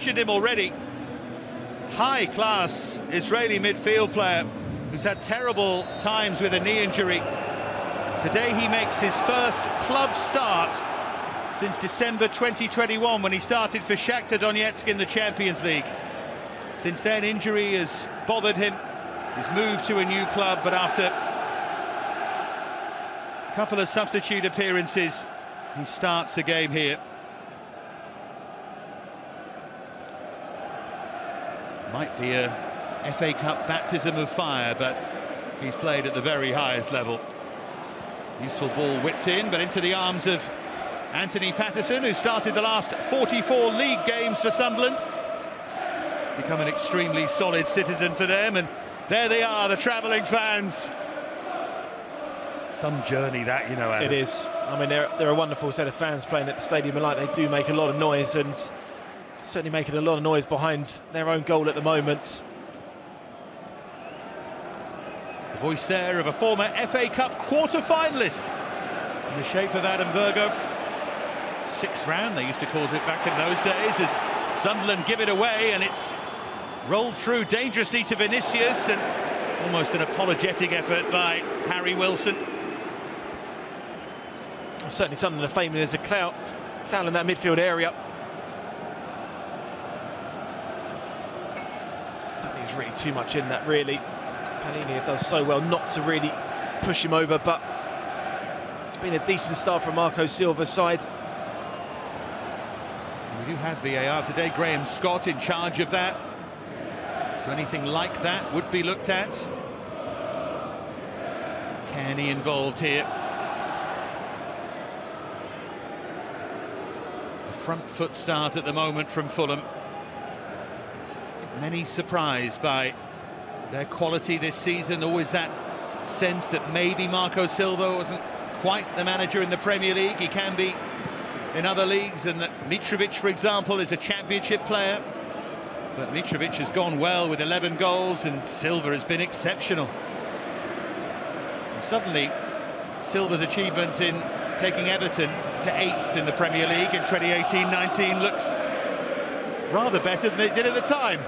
mentioned him already. High-class Israeli midfield player who's had terrible times with a knee injury. Today he makes his first club start since December 2021 when he started for Shakhtar Donetsk in the Champions League. Since then, injury has bothered him. He's moved to a new club, but after a couple of substitute appearances, he starts a game here. Might be a FA Cup baptism of fire, but he's played at the very highest level. Useful ball whipped in, but into the arms of Anthony Patterson, who started the last 44 league games for Sunderland. Become an extremely solid citizen for them, and there they are, the travelling fans. Some journey that, you know, Adam. It is. I mean, they're a wonderful set of fans playing at the stadium, and like they do make a lot of noise, and certainly making a lot of noise behind their own goal at the moment. The voice there of a former FA Cup quarter-finalist in the shape of Adam Virgo. Sixth round, they used to call it back in those days, as Sunderland give it away, and it's rolled through dangerously to Vinicius, and almost an apologetic effort by Harry Wilson. Well, certainly Sunderland are famous as a foul in that midfield area. I don't think there's really too much in that, really. Palhinha does so well not to really push him over, but it's been a decent start from Marco Silva's side. We do have VAR today. Graham Scott in charge of that. So anything like that would be looked at. Kearney involved here. A front foot start at the moment from Fulham. Many surprised by their quality this season. Always that sense that maybe Marco Silva wasn't quite the manager in the Premier League. He can be in other leagues, and that Mitrovic, for example, is a championship player. But Mitrovic has gone well with 11 goals, and Silva has been exceptional. And suddenly, Silva's achievement in taking Everton to 8th in the Premier League in 2018-19 looks rather better than they did at the time.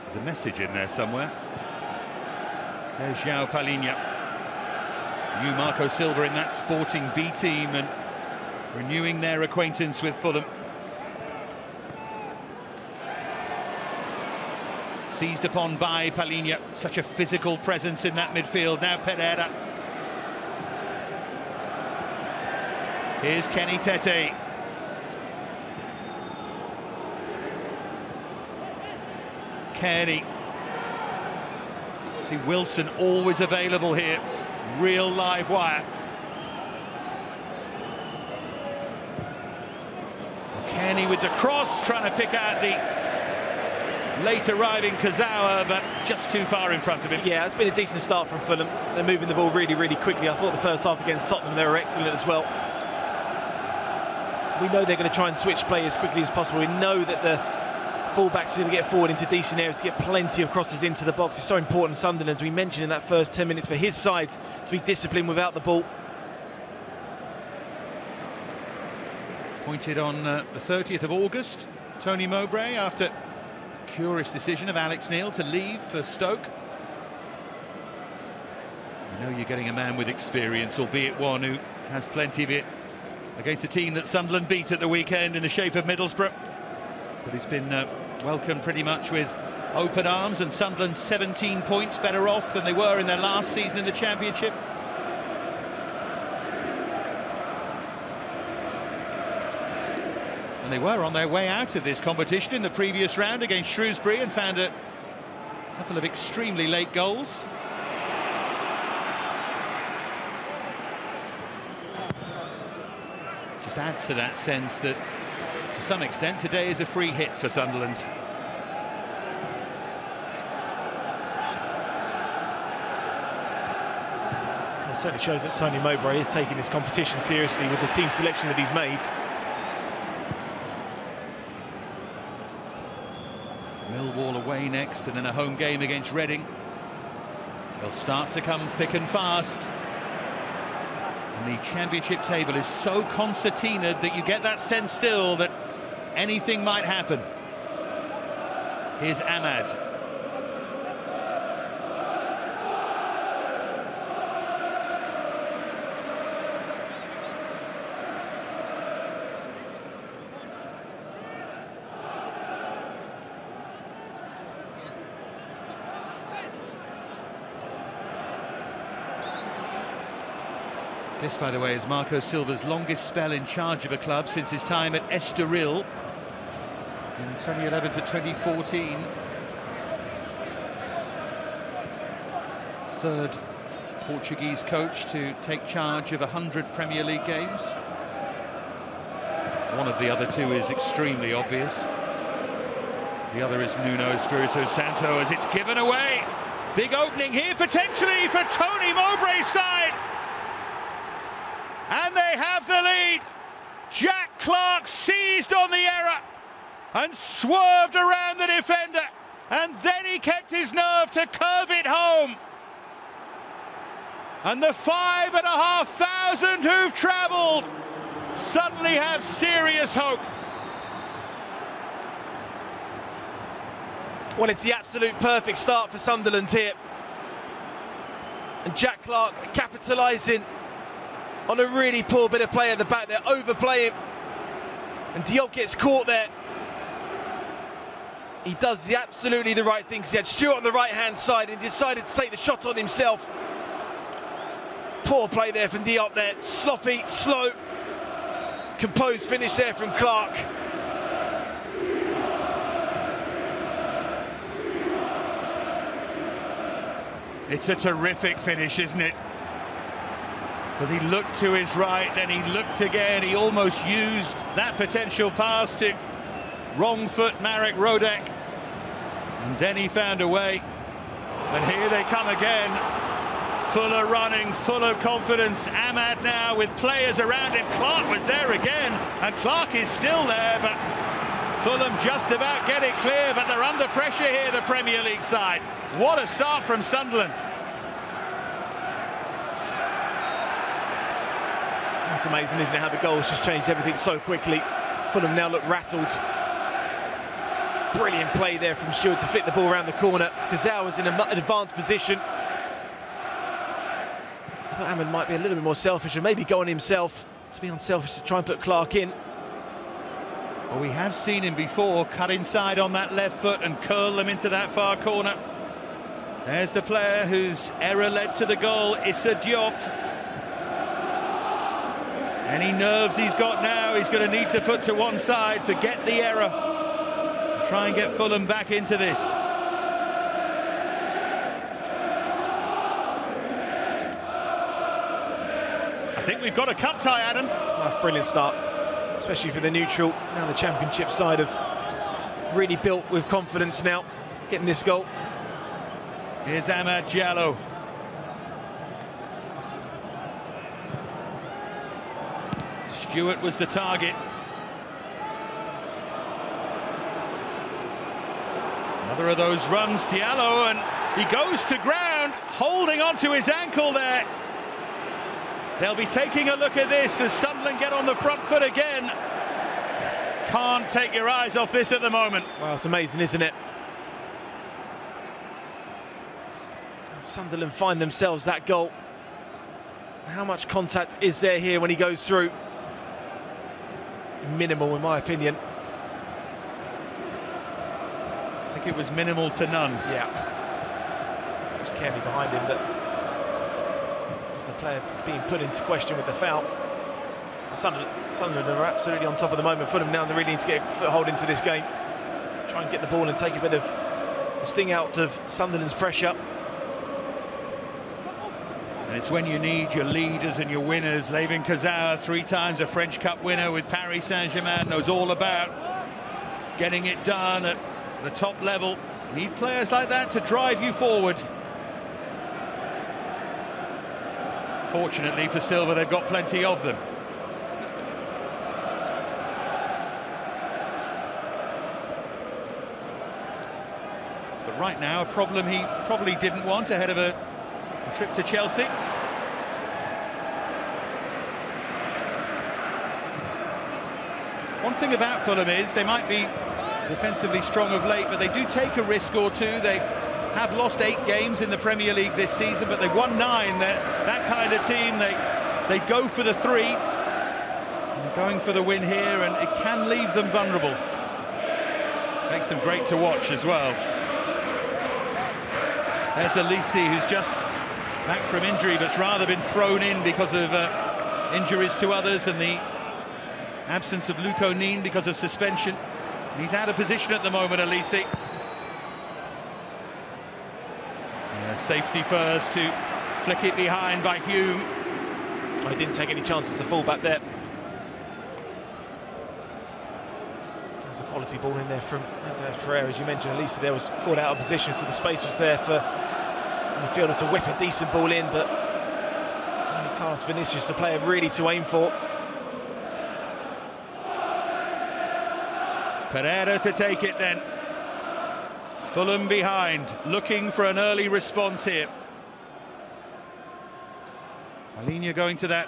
There's a message in there somewhere. There's João Palhinha. New Marco Silva in that Sporting B team and renewing their acquaintance with Fulham. Seized upon by Palhinha. Such a physical presence in that midfield. Now Pereira. Here's Kenny Tete. Kearney. See Wilson always available here. Real live wire. Kearney with the cross, trying to pick out the late arriving Kazawa, but just too far in front of him. Yeah, it's been a decent start from Fulham. They're moving the ball really, really quickly. I thought the first half against Tottenham they were excellent as well. We know they're going to try and switch play as quickly as possible. We know that the fullbacks are going to get forward into decent areas to get plenty of crosses into the box. It's so important, Sunderland, as we mentioned in that first 10 minutes, for his side to be disciplined without the ball. Appointed on the 30th of August, Tony Mowbray, after curious decision of Alex Neil to leave for Stoke. You know you're getting a man with experience, albeit one who has plenty of it, against a team that Sunderland beat at the weekend in the shape of Middlesbrough. But he's been welcomed pretty much with open arms, and Sunderland 17 points better off than they were in their last season in the Championship. And they were on their way out of this competition in the previous round against Shrewsbury and found a couple of extremely late goals. Just adds to that sense that, to some extent, today is a free hit for Sunderland. It certainly shows that Tony Mowbray is taking this competition seriously with the team selection that he's made. Millwall away next, and then a home game against Reading. They'll start to come thick and fast. And the championship table is so concertinaed that you get that sense still that anything might happen. Here's Ahmad. This, by the way, is Marco Silva's longest spell in charge of a club since his time at Estoril in 2011 to 2014. Third Portuguese coach to take charge of 100 Premier League games. One of the other two is extremely obvious. The other is Nuno Espirito Santo, as it's given away. Big opening here potentially for Tony Mowbray's side. And they have the lead. Jack Clarke seized on the error and swerved around the defender, and then he kept his nerve to curve it home. And the 5,500 who've travelled suddenly have serious hope. Well, it's the absolute perfect start for Sunderland here. And Jack Clarke capitalising on a really poor bit of play at the back there, overplaying. And Diop gets caught there. He does absolutely the right thing, because he had Stewart on the right-hand side and decided to take the shot on himself. Poor play there from Diop there. Sloppy, slow, composed finish there from Clarke. It's a terrific finish, isn't it? Because he looked to his right, then he looked again. He almost used that potential pass to wrong foot Marek Rodek. And then he found a way. And here they come again. Fuller running, full of confidence. Ahmad now with players around him. Clarke was there again. And Clarke is still there, but Fulham just about get it clear. But they're under pressure here, the Premier League side. What a start from Sunderland. It's amazing, isn't it, how the goals just changed everything so quickly. Fulham now look rattled. Brilliant play there from Stewart to flick the ball around the corner. Gazal was in an advanced position. I thought Ahmad might be a little bit more selfish and maybe go on himself to be unselfish to try and put Clarke in. Well, we have seen him before cut inside on that left foot and curl them into that far corner. There's the player whose error led to the goal, Issa Diop. Any nerves he's got now, he's going to need to put to one side, forget the error, try and get Fulham back into this. I think we've got a cup tie, Adam. That's a brilliant start, especially for the neutral. Now the championship side have really built with confidence now, getting this goal. Here's Amad Diallo. Stewart was the target. Another of those runs, Diallo, and he goes to ground, holding onto his ankle there. They'll be taking a look at this as Sunderland get on the front foot again. Can't take your eyes off this at the moment. Well, it's amazing, isn't it? Sunderland find themselves that goal. How much contact is there here when he goes through? Minimal, in my opinion. I think it was minimal to none. Yeah. Just carefully behind him, but was the player being put into question with the foul. Sunderland are absolutely on top of the moment. Fulham now, they really need to get a foothold into this game. Try and get the ball and take a bit of the sting out of Sunderland's pressure. And it's when you need your leaders and your winners. Layvin Kurzawa, 3 times a French Cup winner with Paris Saint-Germain, knows all about getting it done at the top level. You need players like that to drive you forward. Fortunately for Silva, they've got plenty of them. But right now, a problem he probably didn't want ahead of a trip to Chelsea. One thing about Fulham is they might be defensively strong of late, but they do take a risk or two. They have lost 8 games in the Premier League this season, but they've won 9. That kind of team, they go for the 3. And going for the win here, and it can leave them vulnerable. Makes them great to watch as well. There's Elise, who's just back from injury, but's rather been thrown in because of injuries to others and the absence of Luke O'Neill because of suspension. He's out of position at the moment, Elise. Safety first to flick it behind by Hume. He didn't take any chances to fall back there. There's a quality ball in there from Andreas Pereira, as you mentioned. Elise there was caught out of position, so the space was there for the fielder to whip a decent ball in, but only Carlos Vinicius, the player really to aim for. Pereira to take it then. Fulham behind, looking for an early response here. Palhinha going to that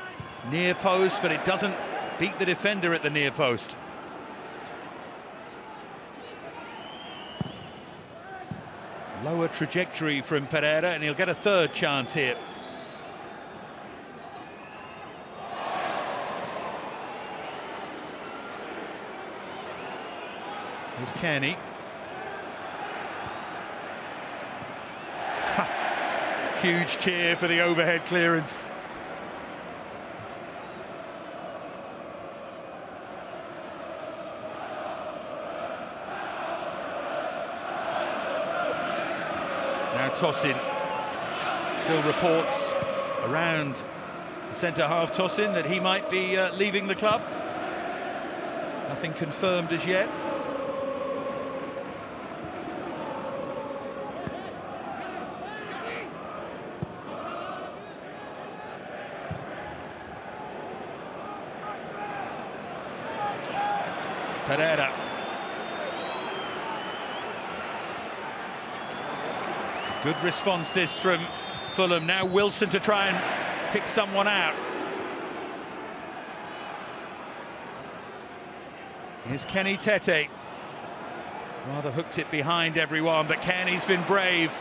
near post, but it doesn't beat the defender at the near post. Lower trajectory from Pereira, and he'll get a third chance here. Here's Kearney. Huge cheer for the overhead clearance. Now Tosin. Still reports around the centre-half Tosin that he might be leaving the club. Nothing confirmed as yet. Pereira. Good response this from Fulham. Now Wilson to try and pick someone out. Here's Kenny Tete. Rather hooked it behind everyone, but Kenny's been brave.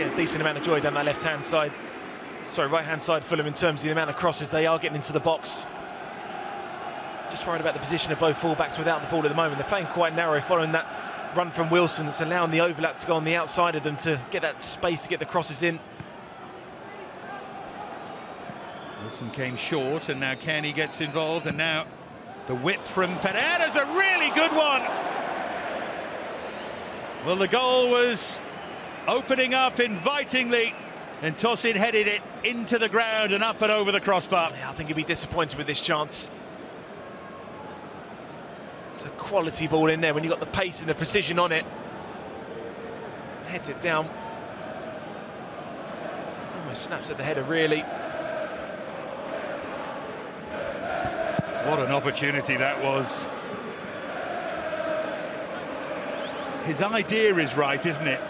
A decent amount of joy down that left-hand side, right-hand side Fulham, in terms of the amount of crosses they are getting into the box. Just worried about the position of both fullbacks without the ball at the moment. They're playing quite narrow following that run from Wilson. It's allowing the overlap to go on the outside of them to get that space to get the crosses in. Wilson came short, and now Kearney gets involved, and now the whip from Pereira's a really good one. Well, the goal was opening up invitingly, and Tosin headed it into the ground and up and over the crossbar. Yeah, I think he'd be disappointed with this chance. It's a quality ball in there when you've got the pace and the precision on it. Heads it down. Almost snaps at the header, really. What an opportunity that was. His idea is right, isn't it?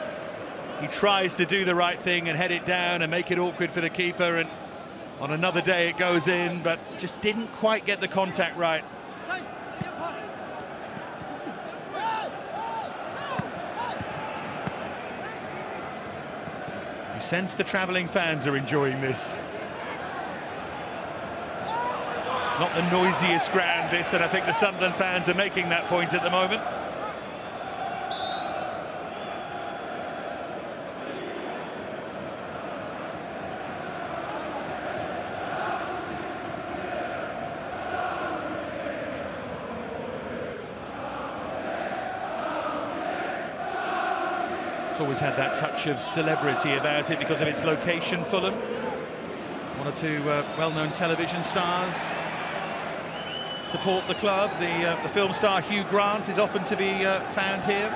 He tries to do the right thing and head it down and make it awkward for the keeper, and on another day it goes in, but just didn't quite get the contact right. You sense the travelling fans are enjoying this. It's not the noisiest ground, this, and I think the Sunderland fans are making that point at the moment. Always had that touch of celebrity about it because of its location, Fulham. One or two well-known television stars support the club. The film star Hugh Grant is often to be found here.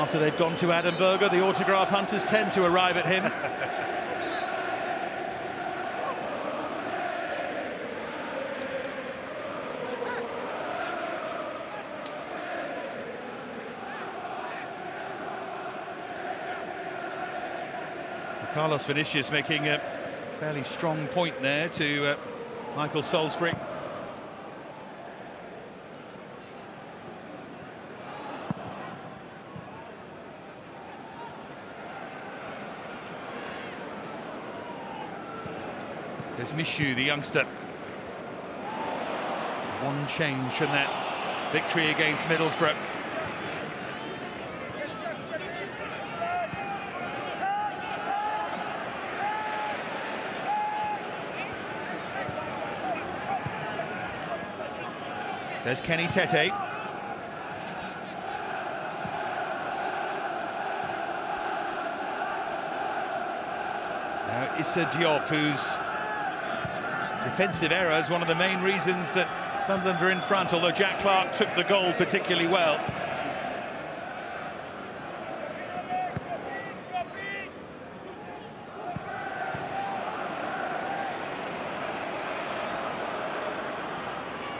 After they've gone to Adam Berger, the autograph hunters tend to arrive at him. Carlos Vinicius making a fairly strong point there to Michael Salisbury. There's Mishu, the youngster. One change from that victory against Middlesbrough. There's Kenny Tete. Now Issa Diop, whose defensive error is one of the main reasons that Sunderland are in front, although Jack Clark took the goal particularly well.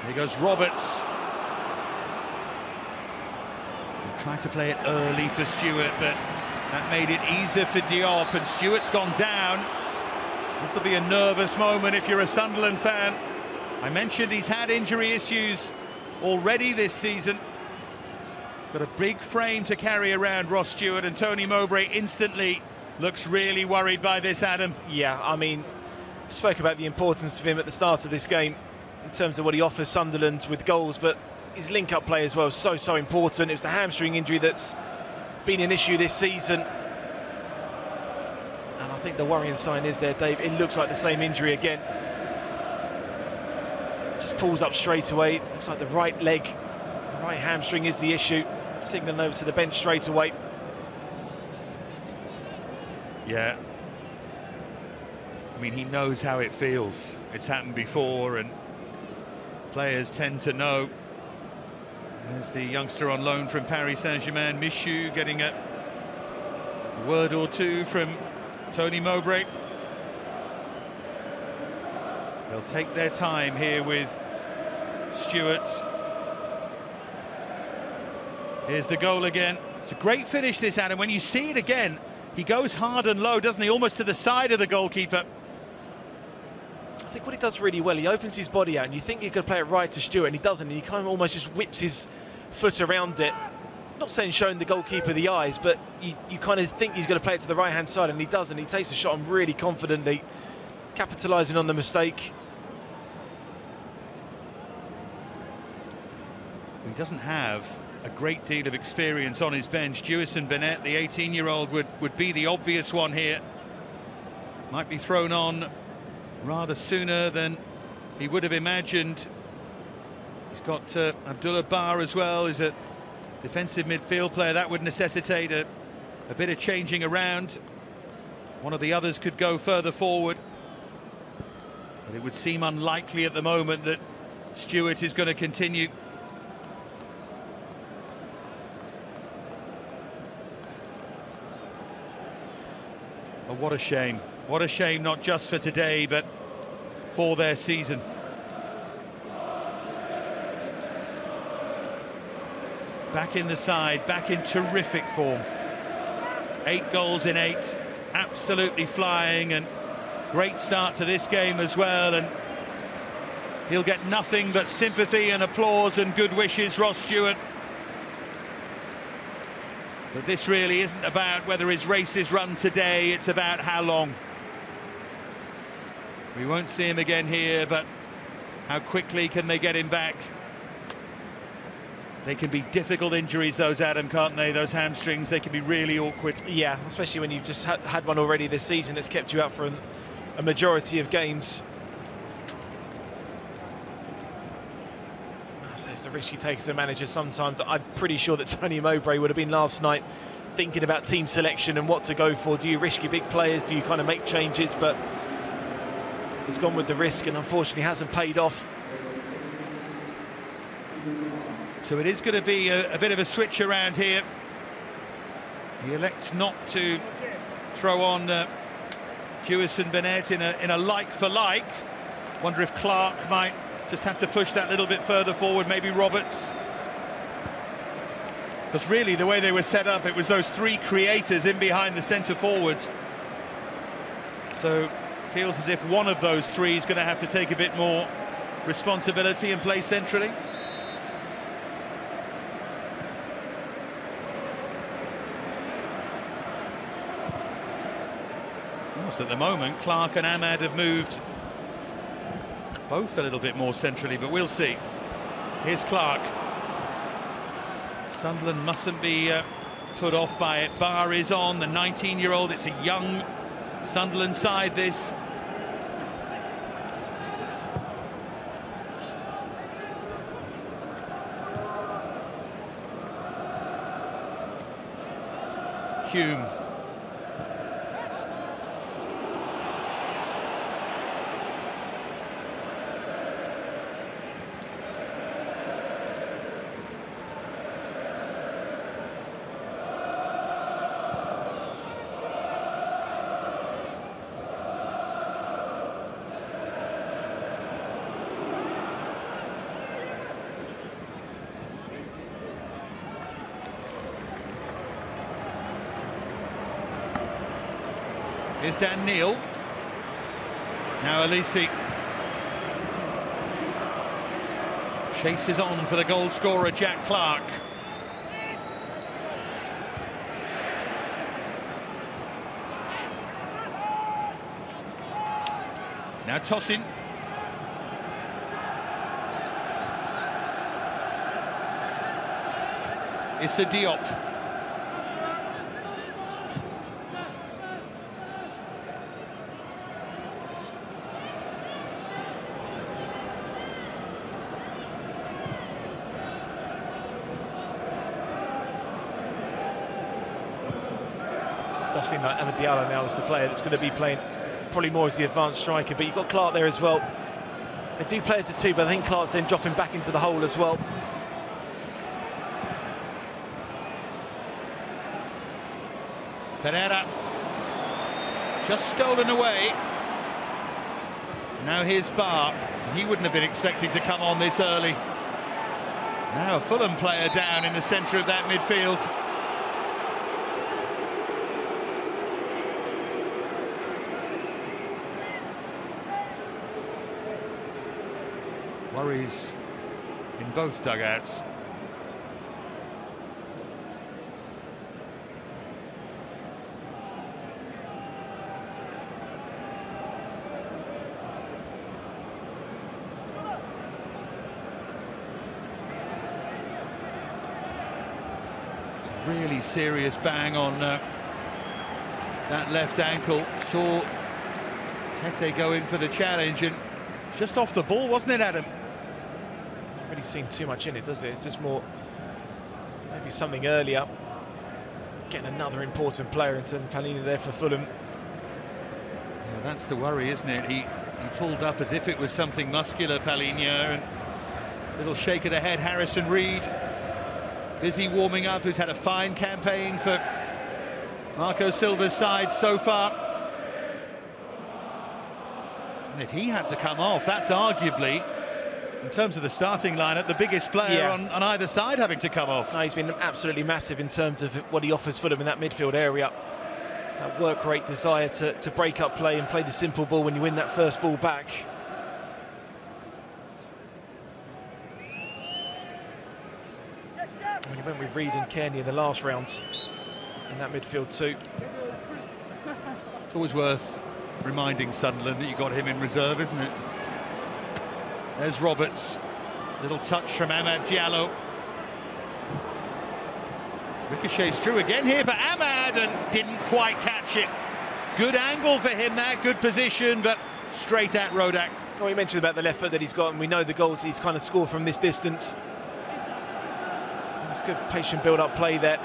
Here goes Roberts. He tried to play it early for Stewart, but that made it easier for Diop, and Stewart's gone down. This will be a nervous moment if you're a Sunderland fan. I mentioned he's had injury issues already this season. Got a big frame to carry around, Ross Stewart, and Tony Mowbray instantly looks really worried by this, Adam. Yeah, I mean, spoke about the importance of him at the start of this game in terms of what he offers Sunderland with goals, but his link-up play as well is so important. It was the hamstring injury that's been an issue this season, and I think the worrying sign is there, Dave, it looks like the same injury again. Just pulls up straight away. Looks like the right leg, the right hamstring is the issue. Signalling over to the bench straight away. Yeah, I mean, he knows how it feels. It's happened before, and players tend to know. There's the youngster on loan from Paris Saint-Germain, Mishu, getting a word or two from Tony Mowbray. They'll take their time here with Stewart. Here's the goal again. It's a great finish, this, Adam. When you see it again, he goes hard and low, doesn't he? Almost to the side of the goalkeeper. I think what he does really well, he opens his body out, and you think he could play it right to Stewart, and he doesn't. And he kind of almost just whips his foot around it. Not saying showing the goalkeeper the eyes, but you kind of think he's going to play it to the right-hand side, and he doesn't. He takes the shot on really confidently, capitalising on the mistake. He doesn't have a great deal of experience on his bench. Jewison Bennett, the 18-year-old, would be the obvious one here. Might be thrown on rather sooner than he would have imagined. He's got Abdullah Bar as well, who's a defensive midfield player. That would necessitate a bit of changing around. One of the others could go further forward, but it would seem unlikely at the moment that Stewart is going to continue. Oh, what a shame. What a shame, not just for today, but for their season. Back in the side, back in terrific form. 8 goals in 8, absolutely flying, and great start to this game as well. And he'll get nothing but sympathy and applause and good wishes, Ross Stewart. But this really isn't about whether his race is run today, it's about how long. We won't see him again here, but how quickly can they get him back? They can be difficult injuries, those, Adam, can't they? Those hamstrings, they can be really awkward. Yeah, especially when you've just had one already this season that's kept you out for a majority of games. So it's the risk you take as a manager sometimes. I'm pretty sure that Tony Mowbray would have been last night thinking about team selection and what to go for. Do you risk your big players? Do you kind of make changes? But he's gone with the risk, and unfortunately hasn't paid off. So it is going to be a bit of a switch around here. He elects not to throw on Jewison Bennett in a like for like. Wonder if Clark might just have to push that little bit further forward, maybe Roberts. Because really the way they were set up, it was those three creators in behind the centre forward. So feels as if one of those three is going to have to take a bit more responsibility and play centrally. Almost at the moment, Clark and Ahmad have moved both a little bit more centrally, but we'll see. Here's Clark. Sunderland mustn't be put off by it. Bar is on, the 19-year-old. It's a young Sunderland side, this. Hume. Here's Dan Neil. Now Alisi chases on for the goal scorer Jack Clark. Now Tosin. Issa Diop. Does seem like Amad Diallo now is the player that's going to be playing probably more as the advanced striker, but you've got Clark there as well. They do play as a two, but I think Clark's then dropping back into the hole as well. Pereira just stolen away. Now here's Bar. He wouldn't have been expecting to come on this early. Now a Fulham player down in the centre of that midfield. Worries in both dugouts. Really serious bang on that left ankle. Saw Tete go in for the challenge and just off the ball, wasn't it, Adam? Doesn't really seem too much in it, does it? Just more, maybe something earlier. Getting another important player into Palhinha there for Fulham. Yeah, that's the worry, isn't it? He pulled up as if it was something muscular, Palhinha, and a little shake of the head. Harrison Reed, busy warming up, who's had a fine campaign for Marco Silva's side so far. And if he had to come off, that's arguably, in terms of the starting lineup, the biggest player on either side having to come off. No, he's been absolutely massive in terms of what he offers Fulham in that midfield area. That work rate, desire to break up play and play the simple ball when you win that first ball back. When he went with Reed and Kearney in the last rounds in that midfield too. It's always worth reminding Sunderland that you got him in reserve, isn't it? There's Roberts. Little touch from Amad Diallo. Ricochets through again here for Amad and didn't quite catch it. Good angle for him there, good position, but straight at Rodak. Well, you mentioned about the left foot that he's got, and we know the goals he's kind of scored from this distance. It's good patient build-up play there.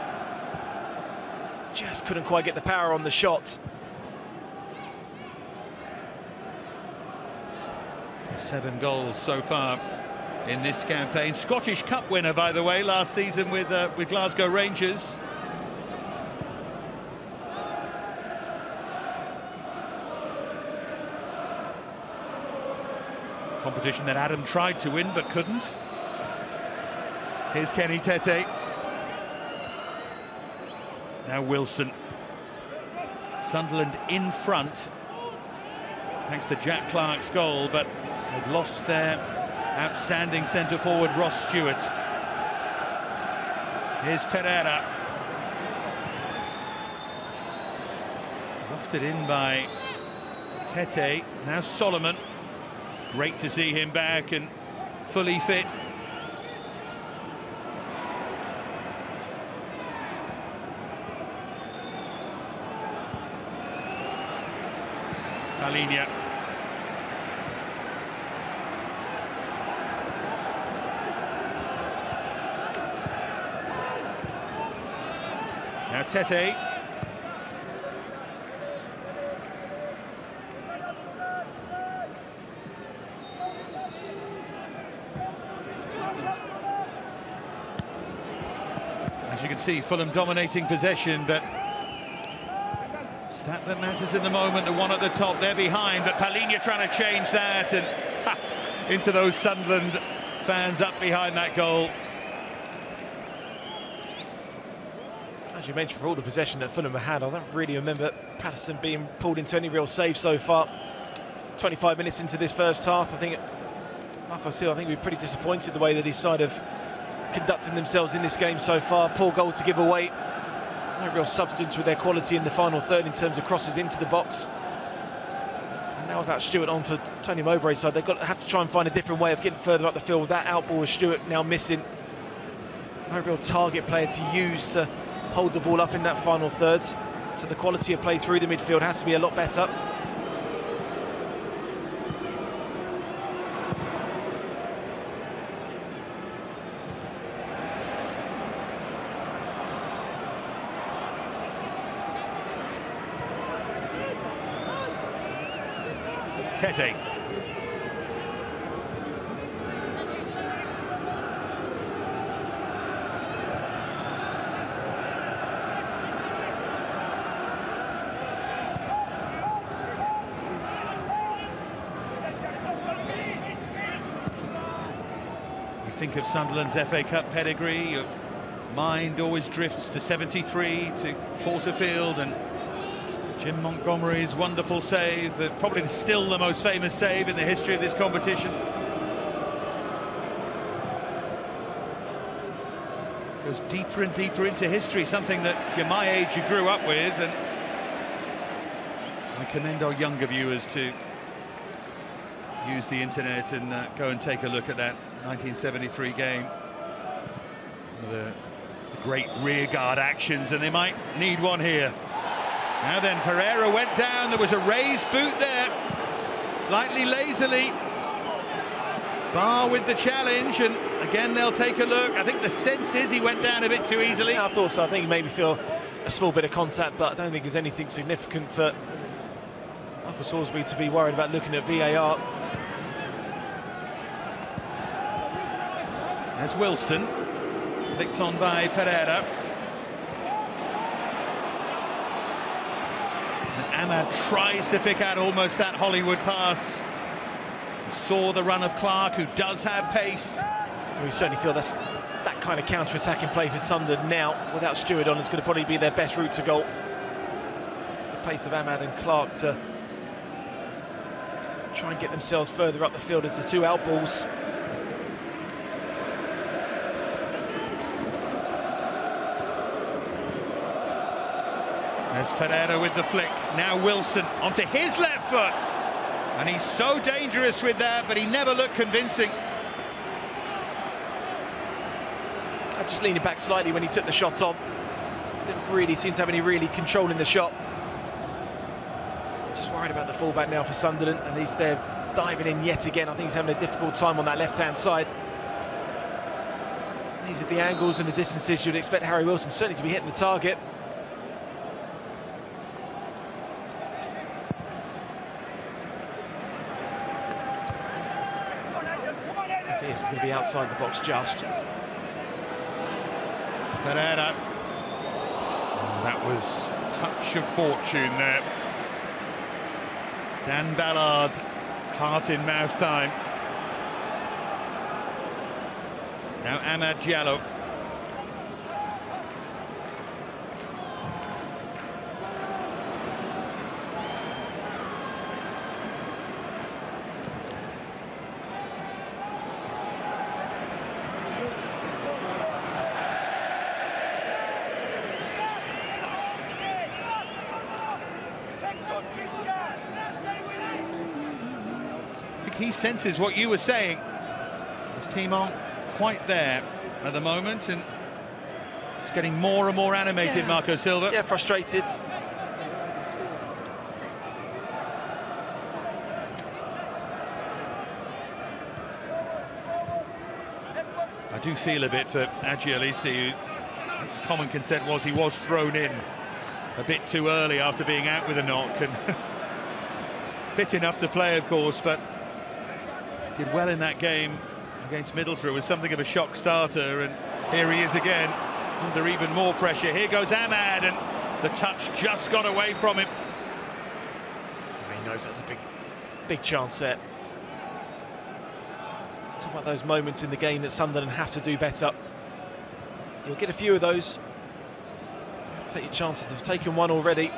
Just couldn't quite get the power on the shot. 7 goals so far in this campaign. Scottish Cup winner, by the way, last season with Glasgow Rangers. Competition that Adam tried to win but couldn't. Here's Kenny Tete. Now Wilson. Sunderland in front thanks to Jack Clark's goal, but they've lost their outstanding centre forward Ross Stewart. Here's Pereira. Lofted in by Tete. Now Solomon. Great to see him back and fully fit. Palhinha. Now Tete. As you can see, Fulham dominating possession, but stat that matters in the moment, the one at the top, they're behind, but Palhinha trying to change that, and into those Sunderland fans up behind that goal. As you mentioned, for all the possession that Fulham had, I don't really remember Patterson being pulled into any real save so far. 25 minutes into this first half, I think Marco Silva, I think we're pretty disappointed the way that his side have conducting themselves in this game so far. Poor goal to give away. No real substance with their quality in the final third in terms of crosses into the box. And now without Stewart on for Tony Mowbray's side, they've got to have to try and find a different way of getting further up the field. That outball with Stewart now missing. No real target player to use to hold the ball up in that final third. So the quality of play through the midfield has to be a lot better. Tete. You think of Sunderland's FA Cup pedigree, your mind always drifts to 73, to Porterfield and Jim Montgomery's wonderful save, probably still the most famous save in the history of this competition. Goes deeper and deeper into history, something that you're my age, you grew up with, and I commend our younger viewers to use the internet and go and take a look at that 1973 game. The great rearguard actions, and they might need one here. Now then, Pereira went down, there was a raised boot there, slightly lazily. Bar with the challenge, and again they'll take a look. I think the sense is he went down a bit too easily. Yeah, I thought so. I think he made me feel a small bit of contact, but I don't think there's anything significant for Michael Salisbury to be worried about looking at VAR. There's Wilson, flicked on by Pereira. Ahmad tries to pick out almost that Hollywood pass. Saw the run of Clark, who does have pace. We certainly feel that's that kind of counter-attacking play for Sunderland now. Without Stewart on, it's going to probably be their best route to goal. The pace of Ahmad and Clark to try and get themselves further up the field as the two outballs. There's Pereira with the flick. Now Wilson onto his left foot. And he's so dangerous with that, but he never looked convincing. Just leaning back slightly when he took the shot on. Didn't really seem to have any really control in the shot. Just worried about the fullback now for Sunderland. At least they're diving in yet again. I think he's having a difficult time on that left-hand side. These are the angles and the distances you'd expect Harry Wilson certainly to be hitting the target. He's going to be outside the box just. Pereira. Oh, that was touch of fortune there. Dan Ballard, heart in mouth time. Now Amad Diallo. He senses what you were saying. His team aren't quite there at the moment, and it's getting more and more animated, Marco Silva. Yeah, frustrated. I do feel a bit for Agialisi, who common consent was he was thrown in a bit too early after being out with a knock, and fit enough to play, of course, but did well in that game against Middlesbrough, was something of a shock starter, and here he is again under even more pressure. Here goes Amad, and the touch just got away from him. He knows that's a big chance there. Let's talk about those moments in the game that Sunderland have to do better. You'll get a few of those. Take your chances. They've taken one already.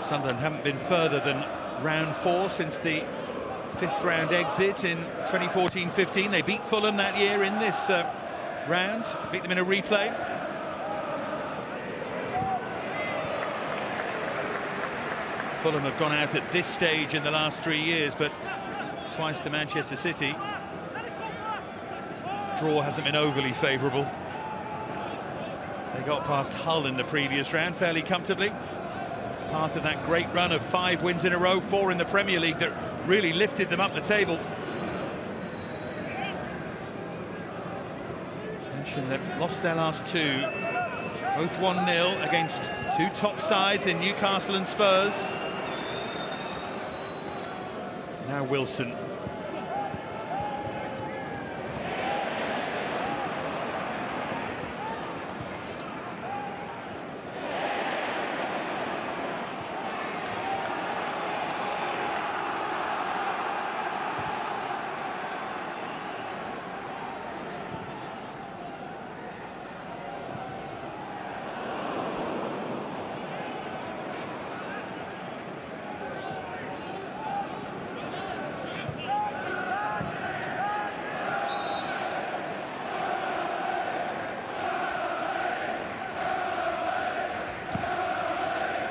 Sunderland haven't been further than round 4 since the 5th round exit in 2014-15. They beat Fulham that year in this round, beat them in a replay. Fulham have gone out at this stage in the last 3 years, but twice to Manchester City. Draw hasn't been overly favourable. They got past Hull in the previous round fairly comfortably. Part of that great run of 5 wins in a row, 4 in the Premier League, that really lifted them up the table. Mentioned they've lost their last 2, both 1-0 against 2 top sides in Newcastle and Spurs. Now Wilson.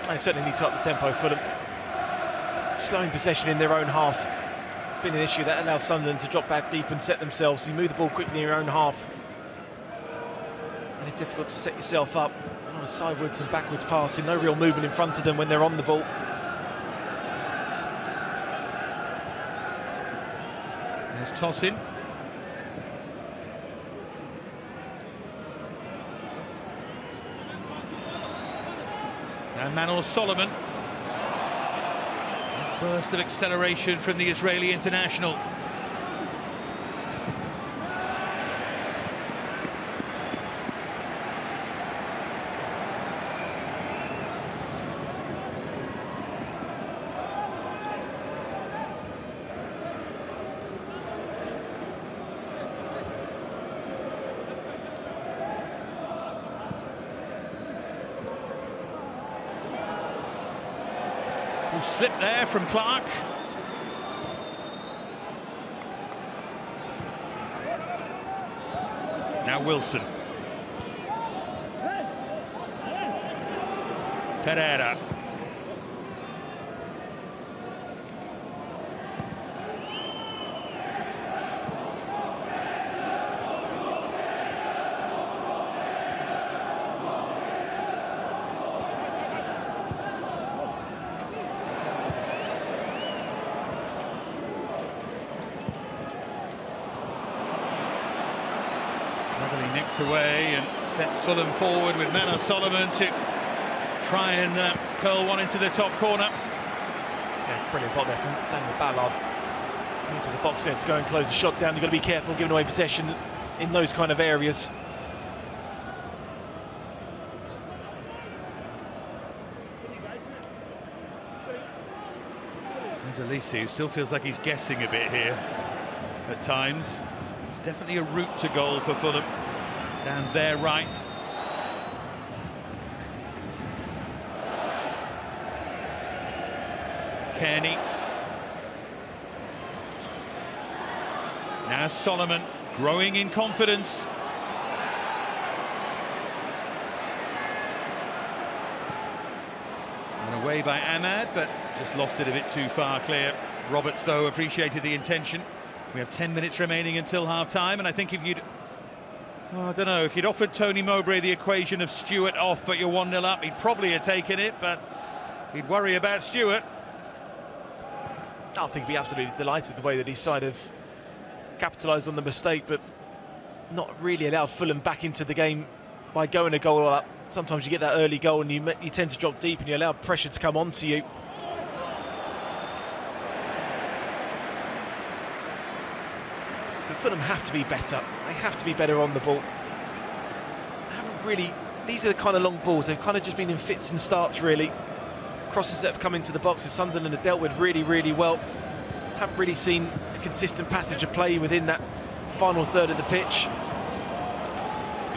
They certainly need to up the tempo for them. Slowing possession in their own half. It's been an issue that allows Sunderland to drop back deep and set themselves. You move the ball quickly in your own half, and it's difficult to set yourself up. A lot of sidewards and backwards passing, no real movement in front of them when they're on the ball. There's toss-in. And Manor Solomon. A burst of acceleration from the Israeli international. Slip there from Clark. Now Wilson. Pereira. Nicked away and sets Fulham forward with Manor Solomon to try and curl one into the top corner. Yeah, brilliant ball there from Daniel Ballard into the box there to go and close the shot down. You've got to be careful giving away possession in those kind of areas. Zalisi, who still feels like he's guessing a bit here at times. It's definitely a route to goal for Fulham, down their right. Kearney. Now Solomon, growing in confidence. And away by Ahmad, but just lofted a bit too far clear. Roberts, though, appreciated the intention. We have 10 minutes remaining until half-time, and I think if you'd... Well, I don't know, if you'd offered Tony Mowbray the equation of Stewart off, but you're 1-0 up, he'd probably have taken it, but he'd worry about Stewart. I think he'd be absolutely delighted the way that his side have capitalised on the mistake, but not really allowed Fulham back into the game by going a goal up. Sometimes you get that early goal and you tend to drop deep and you allow pressure to come onto you. But Fulham have to be better. They have to be better on the ball. They haven't really... These are the kind of long balls. They've kind of just been in fits and starts, really. Crosses that have come into the box as Sunderland have dealt with really, really well. Haven't really seen a consistent passage of play within that final third of the pitch.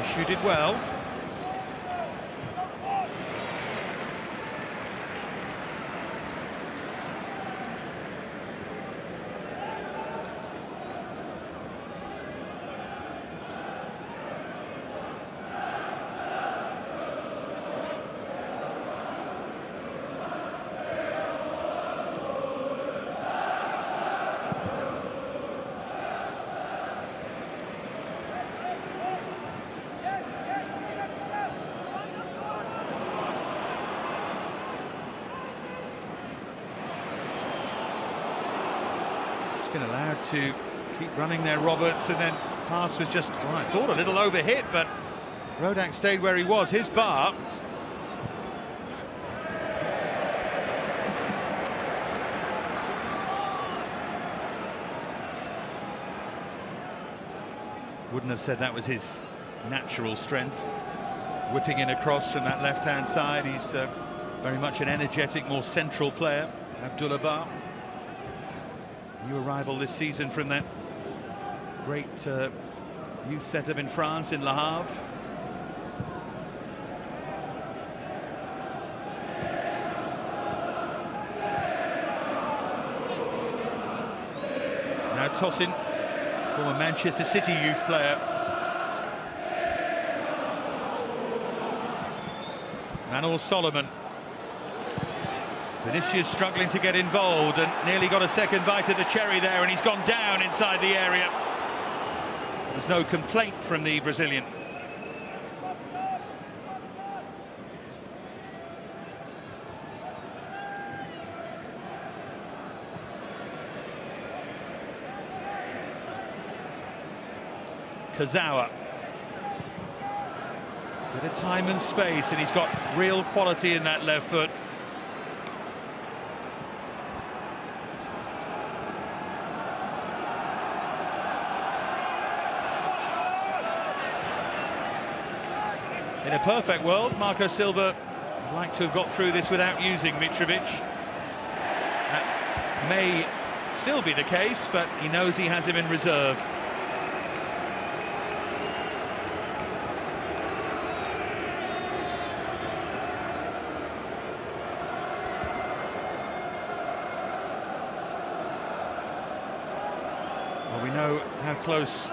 Issue did well. Been allowed to keep running there, Roberts, and then pass was just, well, I thought a little overhit, but Rodak stayed where he was. His bar. Wouldn't have said that was his natural strength. Whipping in across from that left-hand side. He's very much an energetic, more central player, Abdullah Bar. New arrival this season from that great youth setup in France, in Le Havre. Now Tosin, former Manchester City youth player. Manor Solomon. Vinicius struggling to get involved and nearly got a second bite of the cherry there, and he's gone down inside the area. There's no complaint from the Brazilian. Kazawa. Bit of time and space, and he's got real quality in that left foot. In a perfect world, Marco Silva would like to have got through this without using Mitrovic. That may still be the case, but he knows he has him in reserve. Well, we know how close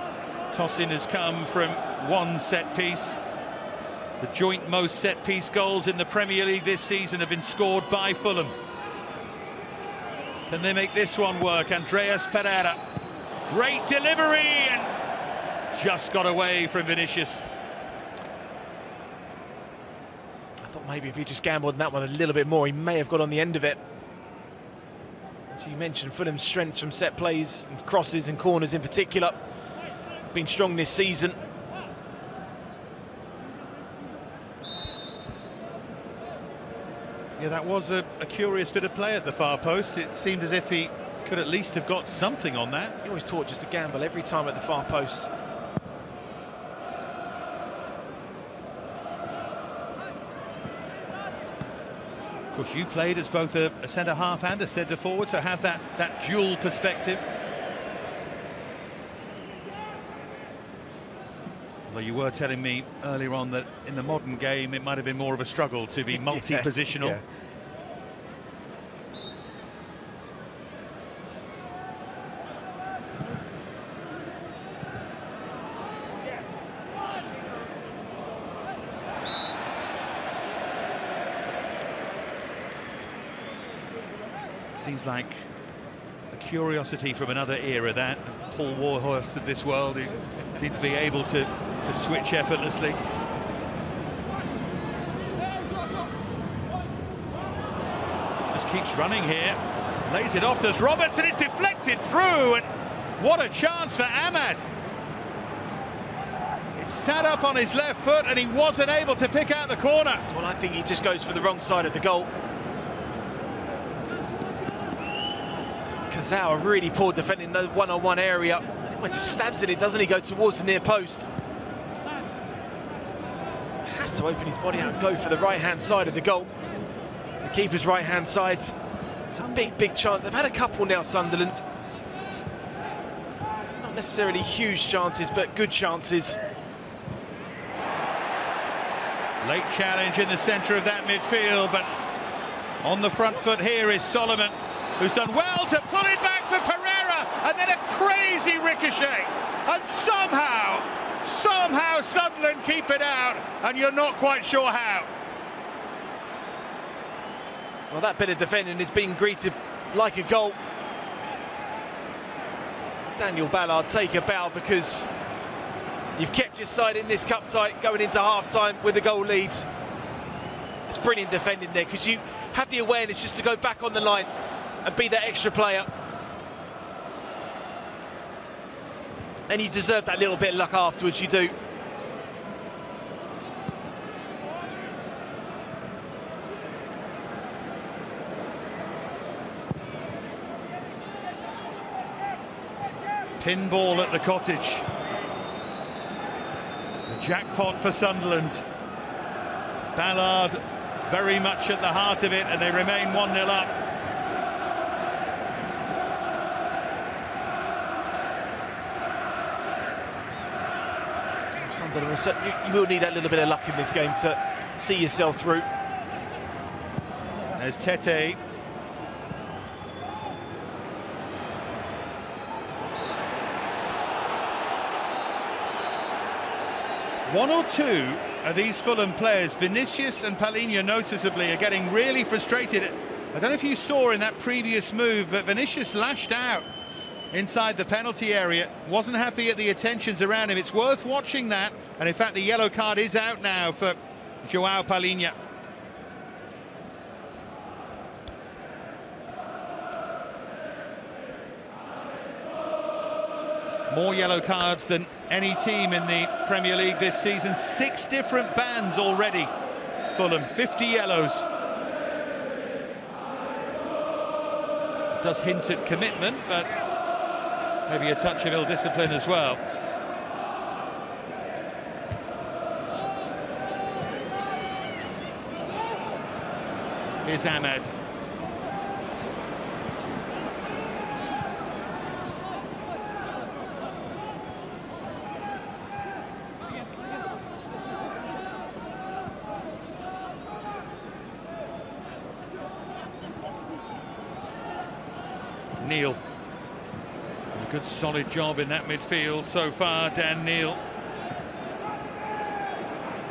Tosin has come from one set piece. The joint most set-piece goals in the Premier League this season have been scored by Fulham. Can they make this one work? Andreas Pereira. Great delivery, and just got away from Vinicius. I thought maybe if he just gambled on that one a little bit more, he may have got on the end of it. As you mentioned, Fulham's strengths from set plays, and crosses and corners in particular, been strong this season. Yeah, that was a curious bit of play at the far post. It seemed as if he could at least have got something on that. He always taught just to gamble every time at the far post. Of course, you played as both a centre-half and a centre-forward, so have that dual perspective. Although you were telling me earlier on that in the modern game it might have been more of a struggle to be multi-positional. Yeah. Seems like a curiosity from another era, that Paul Warhorse of this world, who seems to be able to switch effortlessly. Just keeps running here, lays it off, does Roberts, and it's deflected through, and what a chance for Ahmad. It sat up on his left foot and he wasn't able to pick out the corner. Well, I think he just goes for the wrong side of the goal. Kazawa really poor defending the one-on-one area. Anyone just stabs at it, doesn't he? Go towards the near post. Has to open his body out and go for the right-hand side of the goal. The keeper's right-hand side. It's a big chance. They've had a couple now, Sunderland. Not necessarily huge chances, but good chances. Late challenge in the centre of that midfield, but on the front foot here is Solomon, who's done well to pull it back for Pereira, and then a crazy ricochet, and somehow Sunderland keep it out, and you're not quite sure how. Well, that bit of defending is being greeted like a goal. Daniel Ballard, take a bow, because you've kept your side in this cup tie going into half-time with a goal lead. It's brilliant defending there, because you have the awareness just to go back on the line and be that extra player. And you deserve that little bit of luck afterwards, you do. Pinball at the Cottage. The jackpot for Sunderland. Ballard very much at the heart of it, and they remain 1-0 up. You will need that little bit of luck in this game to see yourself through. There's Tete. One or two of these Fulham players, Vinicius and Palhinha noticeably, are getting really frustrated. I don't know if you saw in that previous move, but Vinicius lashed out inside the penalty area, wasn't happy at the attentions around him. It's worth watching that, and in fact the yellow card is out now for Joao Palhinha. More yellow cards than any team in the Premier League this season. 6 different bans already. Fulham, 50 yellows. It does hint at commitment, but maybe a touch of ill-discipline as well. Here's Ahmad. Neil. A good solid job in that midfield so far, Dan Neil.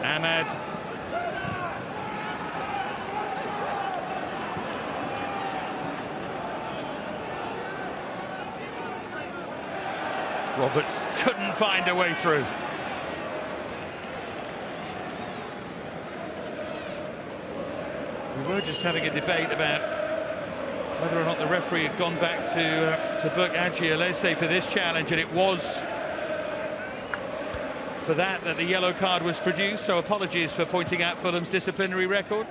Ahmad. Roberts couldn't find a way through. We were just having a debate about whether or not the referee had gone back to book Adji Alese for this challenge, and it was for that the yellow card was produced, so apologies for pointing out Fulham's disciplinary record.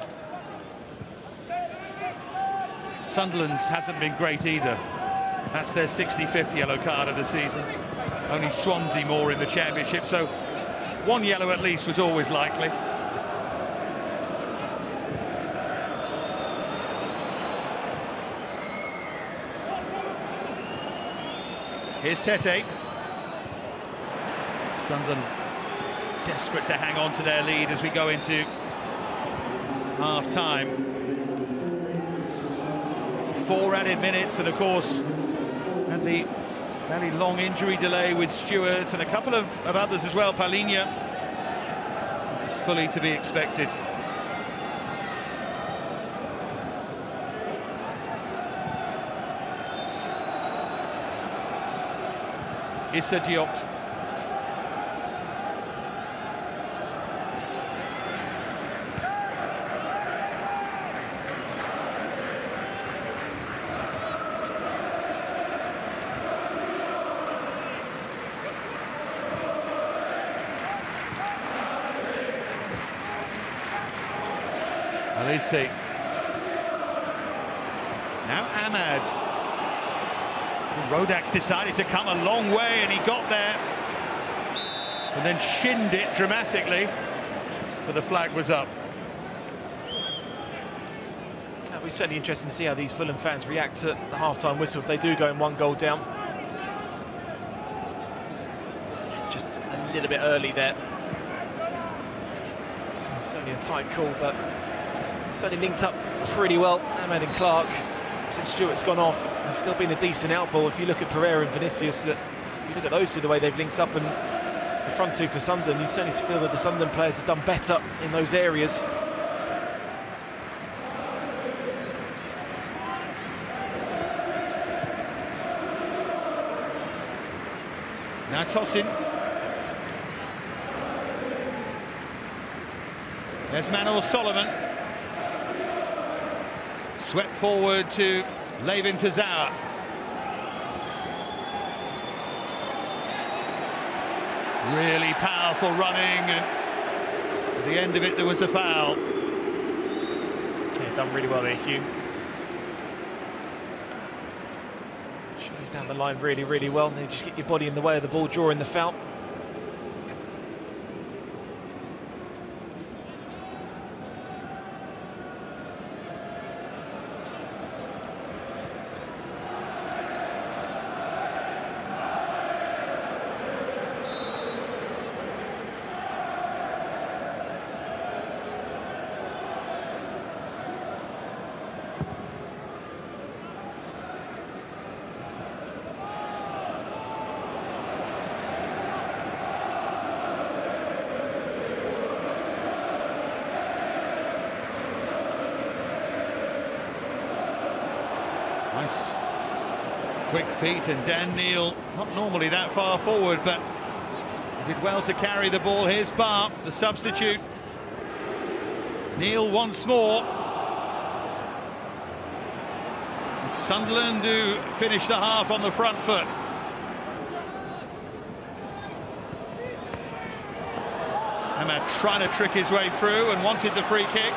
Sunderland's hasn't been great either. That's their 65th yellow card of the season. Only Swansea more in the Championship, so 1 yellow at least was always likely. Here's Tete. Sunderland desperate to hang on to their lead as we go into half-time. 4 added minutes, and of course, and the fairly long injury delay with Stewart and a couple of others as well. Palinha is fully to be expected. Issa Diop. Alisi. Now Ahmad. Rodak's decided to come a long way, and he got there and then shinned it dramatically, but the flag was up. It'll be certainly interesting to see how these Fulham fans react to the half-time whistle if they do go in 1 goal down. Just a little bit early there. Certainly a tight call, but certainly linked up pretty well, Ahmad and Clark. Since Stewart's gone off, there's still been a decent outball. If you look at Pereira and Vinicius, that you look at those two, the way they've linked up, and the front two for Sunderland, you certainly feel that the Sunderland players have done better in those areas. Now tossing. There's Manuel Solomon. Swept forward to Levin Kazawa. Really powerful running, and at the end of it there was a foul. Yeah, done really well there, Hugh. Shooting down the line really, really well. They just get your body in the way of the ball, drawing the foul. Nice quick feet, and Dan Neil, not normally that far forward, but he did well to carry the ball. Here's Barr, the substitute. Neil once more. It's Sunderland who finish the half on the front foot. Ahmad trying to trick his way through and wanted the free kick.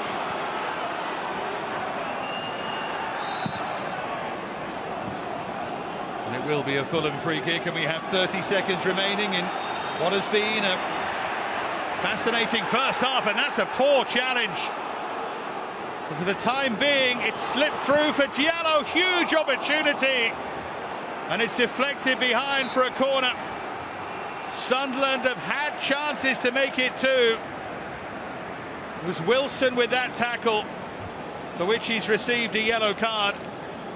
And it will be a Fulham free kick, and we have 30 seconds remaining in what has been a fascinating first half, and that's a poor challenge. But for the time being, it's slipped through for Diallo. Huge opportunity, and it's deflected behind for a corner. Sunderland have had chances to make it two. It was Wilson with that tackle, for which he's received a yellow card.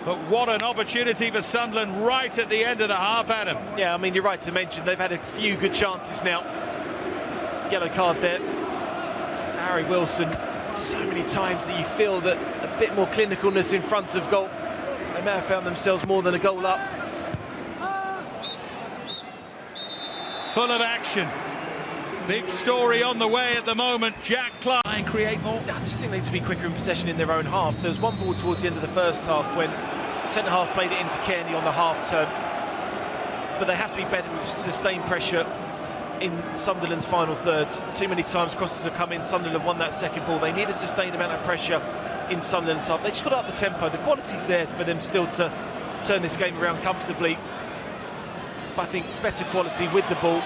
But what an opportunity for Sunderland right at the end of the half, Adam. Yeah, I mean, you're right to mention they've had a few good chances now. Yellow card there. Harry Wilson, so many times that you feel that a bit more clinicalness in front of goal. They may have found themselves more than a goal up. Full of action. Big story on the way at the moment. Jack Clark and create more. I just think they need to be quicker in possession in their own half. There was one ball towards the end of the first half when centre-half played it into Kearney on the half-turn. But they have to be better with sustained pressure in Sunderland's final thirds. Too many times crosses have come in. Sunderland have won that second ball. They need a sustained amount of pressure in Sunderland's half. They just got to up the tempo. The quality's there for them still to turn this game around comfortably. But I think better quality with the ball.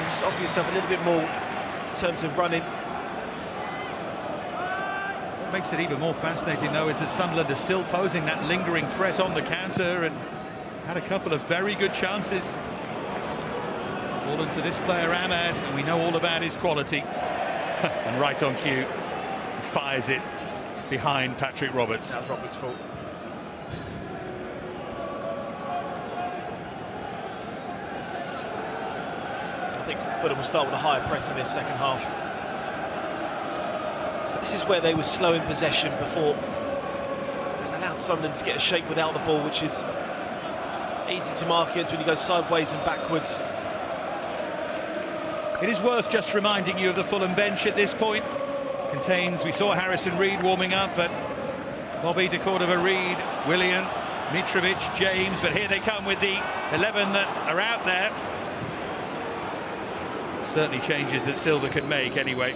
Just offer yourself a little bit more in terms of running. What makes it even more fascinating, though, is that Sunderland are still posing that lingering threat on the counter, and had a couple of very good chances. Fallen to this player, Ahmad, and we know all about his quality. And right on cue, fires it behind Patrick Roberts. That was Roberts' fault. I think Fulham will start with a higher press in this second half. This is where they were slow in possession before. It allowed Sunderland to get a shape without the ball, which is easy to mark against when you go sideways and backwards. It is worth just reminding you of the Fulham bench at this point. Contains, we saw Harrison Reed warming up, but Bobby de Cordova-Reid, Willian, Mitrovic, James, but here they come with the 11 that are out there. Certainly changes that Silva can make anyway.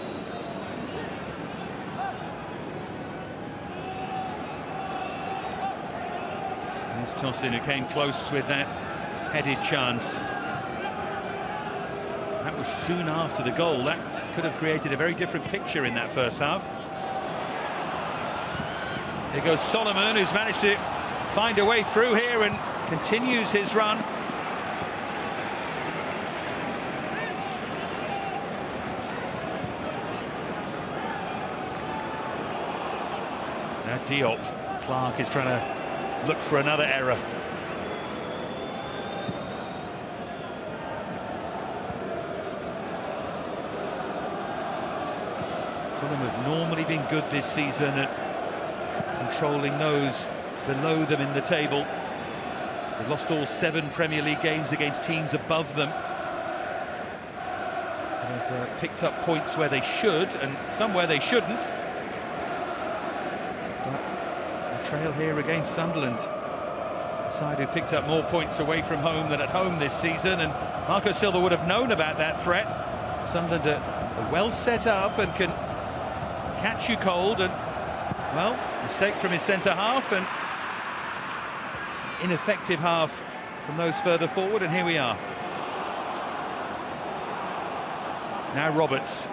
There's Tosin, who came close with that headed chance. That was soon after the goal. That could have created a very different picture in that first half. Here goes Solomon, who's managed to find a way through here and continues his run. Now Diop, Clark is trying to look for another error. Fulham have normally been good this season at controlling those below them in the table. They've lost all 7 Premier League games against teams above them. They've picked up points where they should and some where they shouldn't. But a trail here against Sunderland, a side who picked up more points away from home than at home this season, and Marco Silva would have known about that threat. Sunderland are well set up and can catch you cold, and well, mistake from his centre half and ineffective half from those further forward, and here we are. Now Roberts.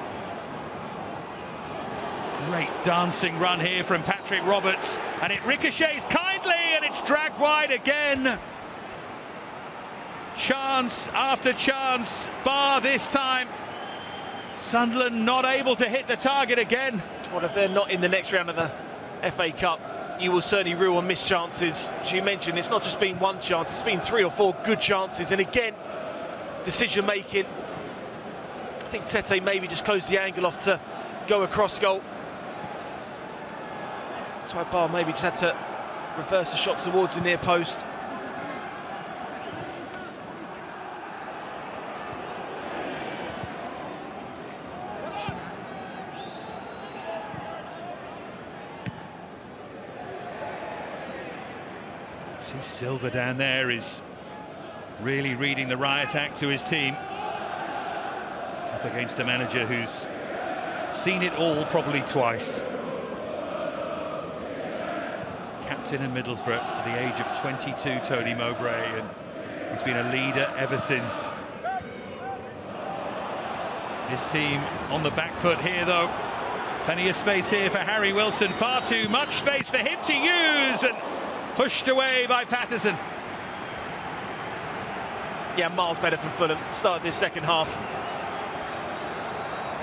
Great dancing run here from Patrick Roberts, and it ricochets kindly and it's dragged wide again. Chance after chance, bar this time. Sunderland not able to hit the target again. Well, if they're not in the next round of the FA Cup, you will certainly rue on missed chances. As you mentioned, it's not just been one chance, it's been 3 or 4 good chances, and again, decision making. I think Tete maybe just closed the angle off to go across goal. That's why Bar maybe just had to reverse the shot towards the near post. See Silva down there is really reading the riot act to his team. Up against a manager who's seen it all probably twice. Captain in Middlesbrough at the age of 22, Tony Mowbray, and he's been a leader ever since. His team on the back foot here though. Plenty of space here for Harry Wilson, far too much space for him to use, and pushed away by Patterson. Yeah, miles better from Fulham. Started this second half.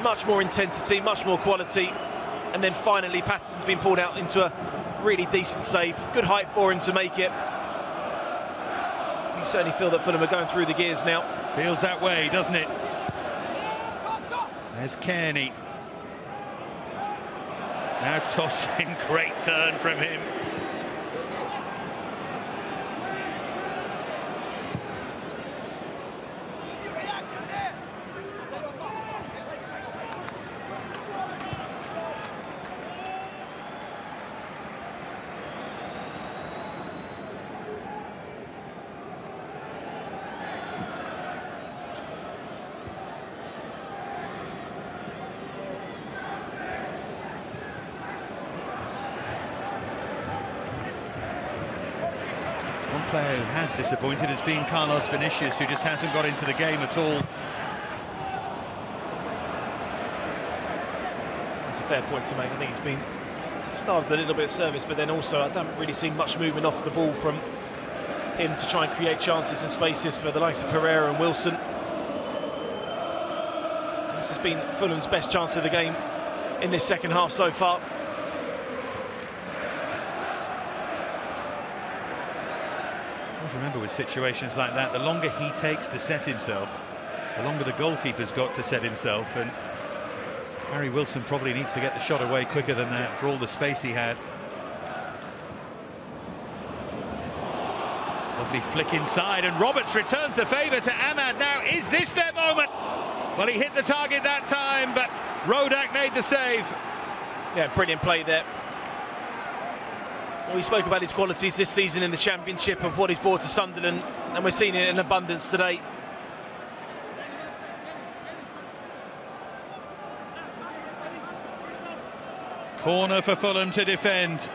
Much more intensity, much more quality. And then finally Patterson's been pulled out into a really decent save. Good height for him to make it. You certainly feel that Fulham are going through the gears now. Feels that way, doesn't it? There's Kearney. Now tossing, great turn from him. One player who has disappointed has been Carlos Vinicius, who just hasn't got into the game at all. That's a fair point to make. I think he's been started a little bit of service, but then also I don't really see much movement off the ball from him to try and create chances and spaces for the likes of Pereira and Wilson. This has been Fulham's best chance of the game in this second half so far. Remember, with situations like that, the longer he takes to set himself, the longer the goalkeeper's got to set himself, and Harry Wilson probably needs to get the shot away quicker than that for all the space he had. Lovely flick inside, and Roberts returns the favour to Ahmad. Now, is this their moment? Well, he hit the target that time, but Rodak made the save. Yeah, brilliant play there. We spoke about his qualities this season in the Championship, of what he's brought to Sunderland, and we're seeing it in abundance today. Corner for Fulham to defend.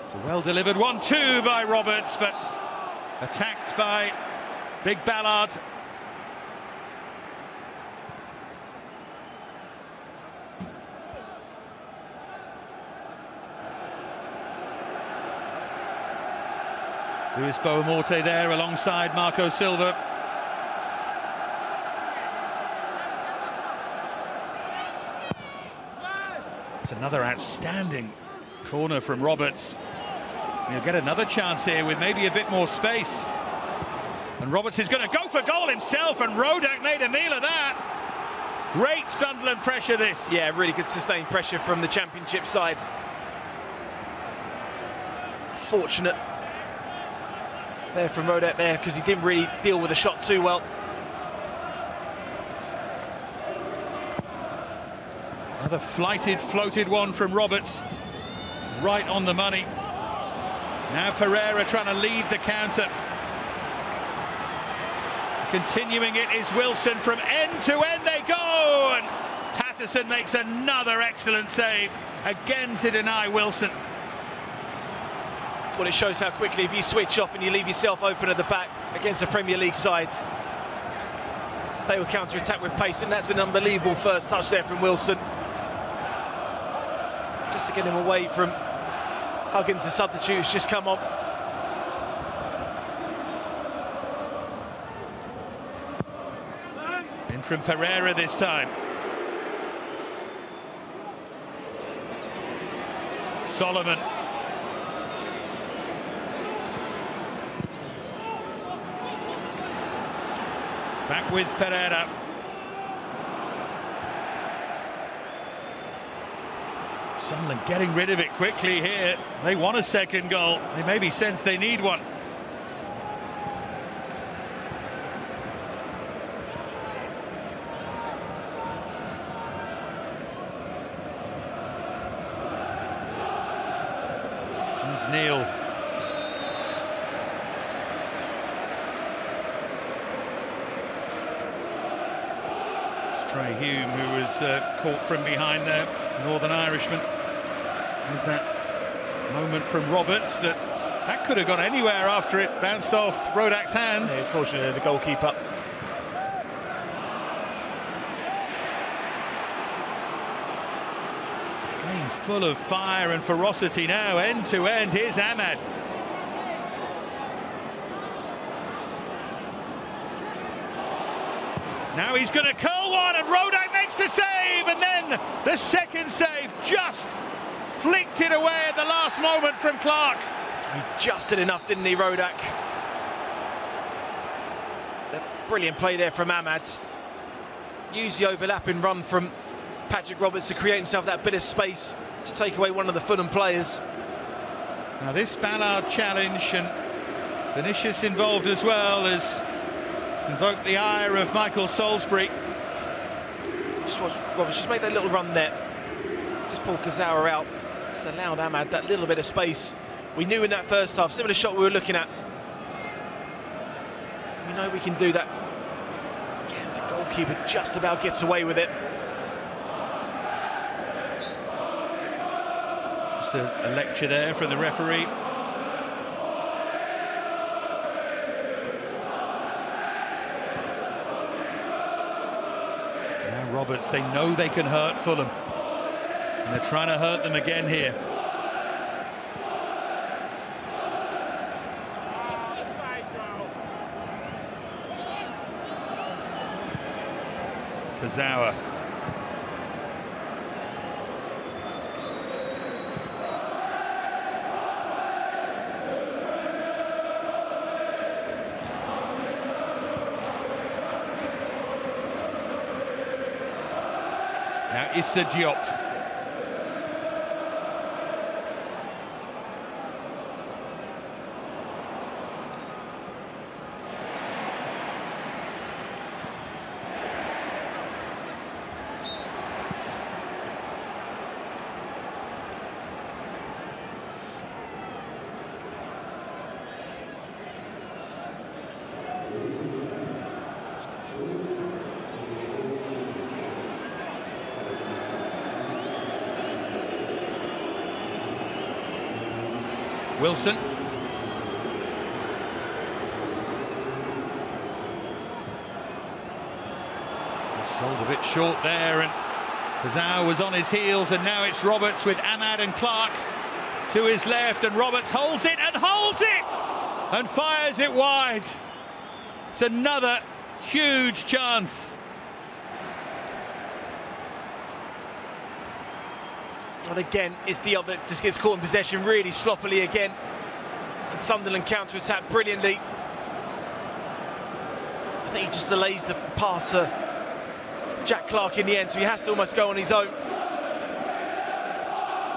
It's a well-delivered 1-2 by Roberts, but attacked by Big Ballard. Luis Boamorte there alongside Marco Silva. It's another outstanding corner from Roberts. He'll get another chance here with maybe a bit more space. And Roberts is going to go for goal himself, and Rodak made a meal of that. Great Sunderland pressure this. Yeah, really good sustained pressure from the Championship side. Fortunate there from Rodak there, because he didn't really deal with the shot too well. Another floated one from Roberts, right on the money. Now Pereira trying to lead the counter. Continuing it is Wilson. From end to end they go, and Patterson makes another excellent save, again to deny Wilson. Well, it shows how quickly, if you switch off and you leave yourself open at the back against a Premier League side, they will counter-attack with pace, and that's an unbelievable first touch there from Wilson. Just to get him away from Huggins, the substitute, who's just come on. In from Pereira this time. Solomon. Back with Pereira. Sunderland getting rid of it quickly here. They want a second goal. They maybe sense they need one. Here's Neil. Trey Hume, who was caught from behind there, Northern Irishman. There's that moment from Roberts that could have gone anywhere after it bounced off Rodak's hands. Yeah, it's fortunate the goalkeeper. Game full of fire and ferocity now, end to end. Here's Ahmad. Now he's going to curl one, and Rodak makes the save, and then the second save, just flicked it away at the last moment from Clark. He just did enough, didn't he, Rodak? A brilliant play there from Ahmad. Use the overlapping run from Patrick Roberts to create himself that bit of space to take away one of the Fulham players. Now this Ballard challenge, and Vinicius involved as well, as invoked the ire of Michael Salisbury. Roberts just made that little run there, just pulled Kazawa out, just allowed Ahmad that little bit of space. We knew in that first half, similar shot we were looking at, we know we can do that. Again, the goalkeeper just about gets away with it. Just a lecture there from the referee. Roberts, they know they can hurt Fulham. And they're trying to hurt them again here. Kazawa. Now Issa Diop. Wilson. Sold a bit short there, and Kazawa was on his heels, and now it's Roberts with Ahmad and Clark to his left, and Roberts holds it and fires it wide. It's another huge chance. And again, it's Diop that just gets caught in possession really sloppily again. And Sunderland counter-attack brilliantly. I think he just delays the pass to Jack Clark in the end, so he has to almost go on his own.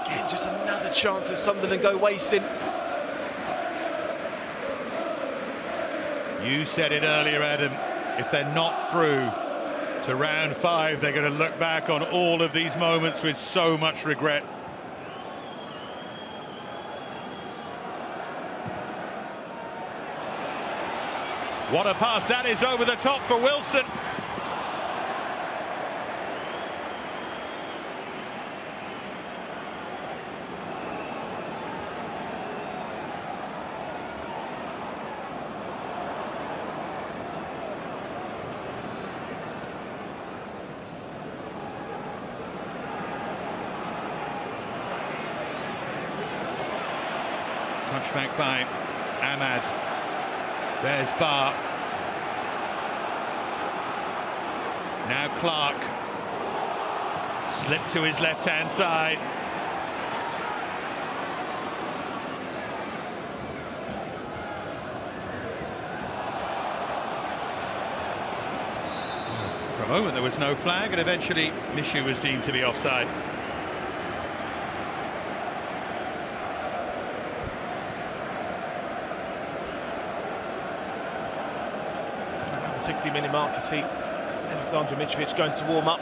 Again, just another chance that Sunderland go wasting. You said it earlier, Adam, if they're not through to round 5, they're going to look back on all of these moments with so much regret. What a pass that is over the top for Wilson. Touchback by Ahmad. There's Barr. Now Clark. Slipped to his left-hand side. For a moment there was no flag, and eventually Mishu was deemed to be offside. Around the 60-minute mark, you see Alexander Mitrovic going to warm up.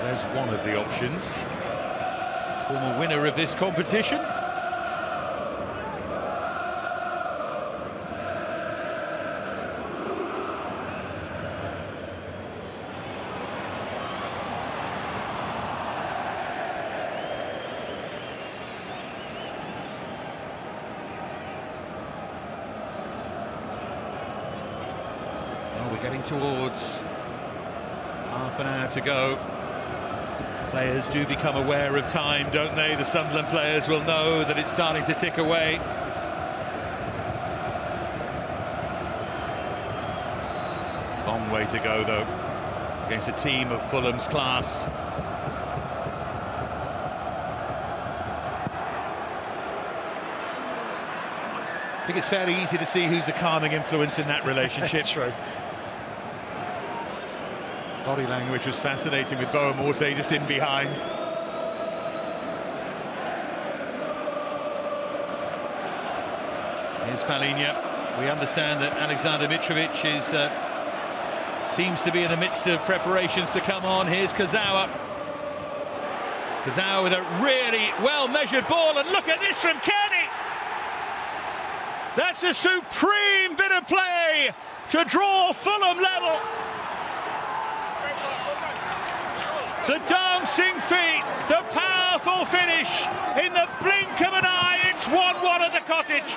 There's one of the options. Former winner of this competition. We're getting towards half an hour to go. Players do become aware of time, don't they? The Sunderland players will know that it's starting to tick away. Long way to go, though, against a team of Fulham's class. I think it's fairly easy to see who's the calming influence in that relationship. True. Body language was fascinating with Boa Morte just in behind. Here's Palhinha. We understand that Alexander Mitrovic seems to be in the midst of preparations to come on. Here's Kazawa. Kazawa with a really well-measured ball, and look at this from Kenny! That's a supreme bit of play to draw Fulham level. The dancing feet, the powerful finish. In the blink of an eye, it's 1-1 at the Cottage.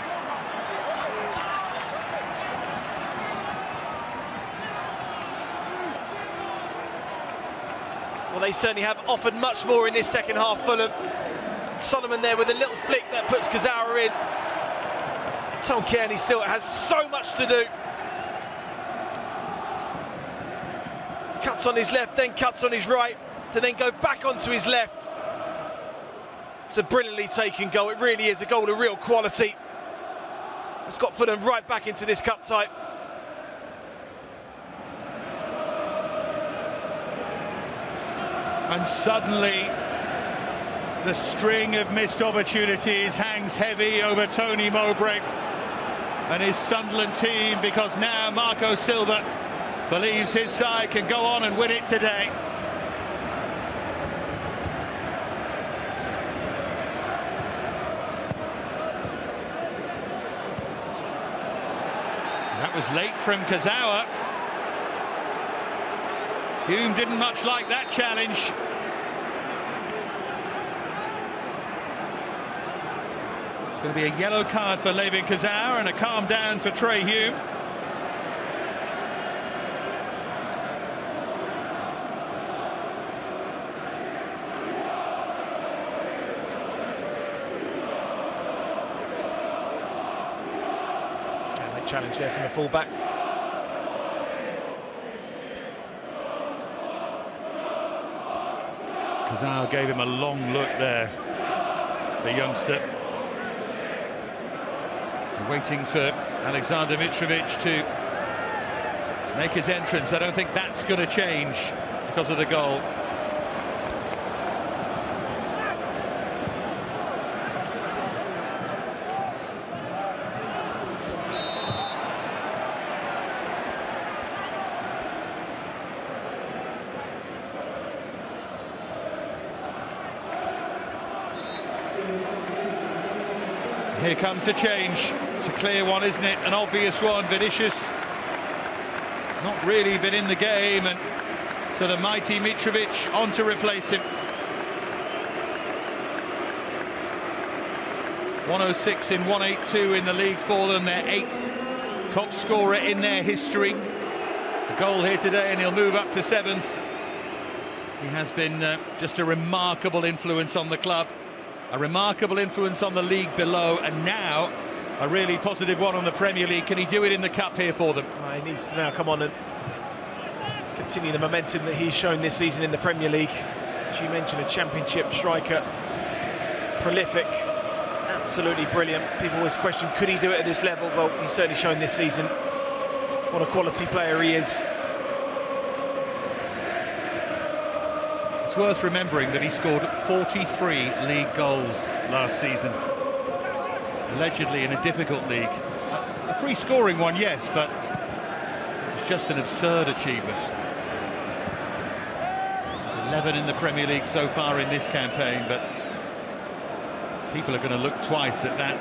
Well, they certainly have offered much more in this second half, Fulham. Solomon there with a little flick that puts Kazawa in. Tom Kearney still has so much to do. Cuts on his left, then cuts on his right, to then go back onto his left. It's a brilliantly taken goal. It really is a goal of real quality. It's got Fulham right back into this cup tie. And suddenly, the string of missed opportunities hangs heavy over Tony Mowbray and his Sunderland team, because now Marco Silva believes his side can go on and win it today. That was late from Kazawa. Hume didn't much like that challenge. It's going to be a yellow card for Levin Kazawa and a calm down for Trey Hume. And a challenge there from the fullback. Kazawa gave him a long look there, the youngster. Waiting for Alexander Mitrovic to make his entrance. I don't think that's going to change because of the goal. Here comes the change. It's a clear one, isn't it? An obvious one. Vinicius not really been in the game, and so the mighty Mitrovic on to replace him. 106 in 182 in the league for them, their 8th top scorer in their history. A goal here today and he'll move up to 7th. He has been just a remarkable influence on the club, a remarkable influence on the league below, and now a really positive one on the Premier League. Can he do it in the cup here for them? He needs to now come on and continue the momentum that he's shown this season in the Premier League. As you mentioned, a championship striker, prolific, absolutely brilliant. People always question, could he do it at this level? Well, he's certainly shown this season what a quality player he is. It's worth remembering that he scored 43 league goals last season, allegedly in a difficult league. A free scoring one, yes, but it's just an absurd achievement. 11 in the Premier League so far in this campaign, but people are going to look twice at that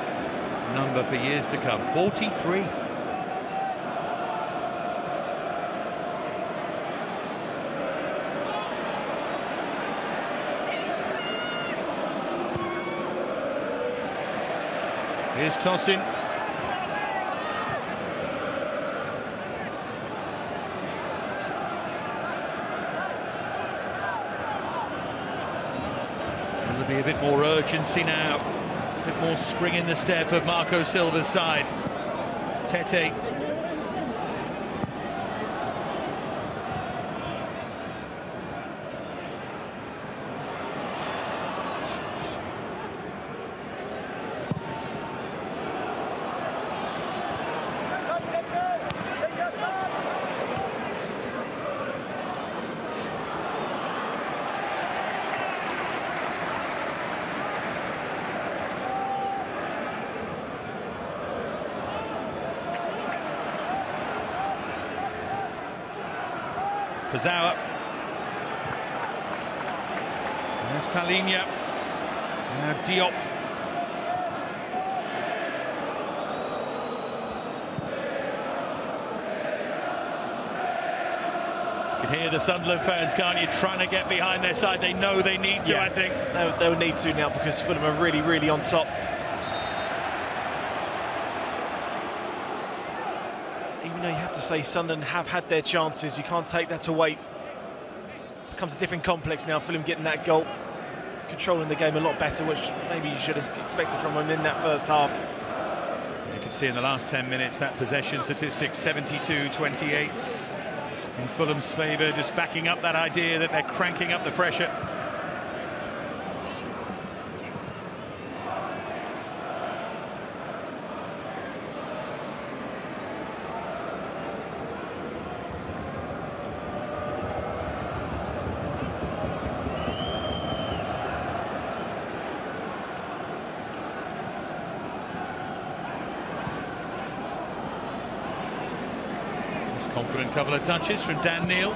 number for years to come. 43. Here's Tosin. There'll be a bit more urgency now, a bit more spring in the step of Marco Silva's side. Tete. Kazawa. There's Palhinha. Now Diop. hear the Sunderland fans, can't you? Trying to get behind their side. They know they need to, yeah, I think. They'll need to now, because Fulham are really, really on top. Even though you have to say Sunderland have had their chances, you can't take that away. It becomes a different complex now. Fulham getting that goal, controlling the game a lot better, which maybe you should have expected from them in that first half. You can see in the last 10 minutes that possession statistic, 72-28 in Fulham's favour, just backing up that idea that they're cranking up the pressure. Confident couple of touches from Dan Neil,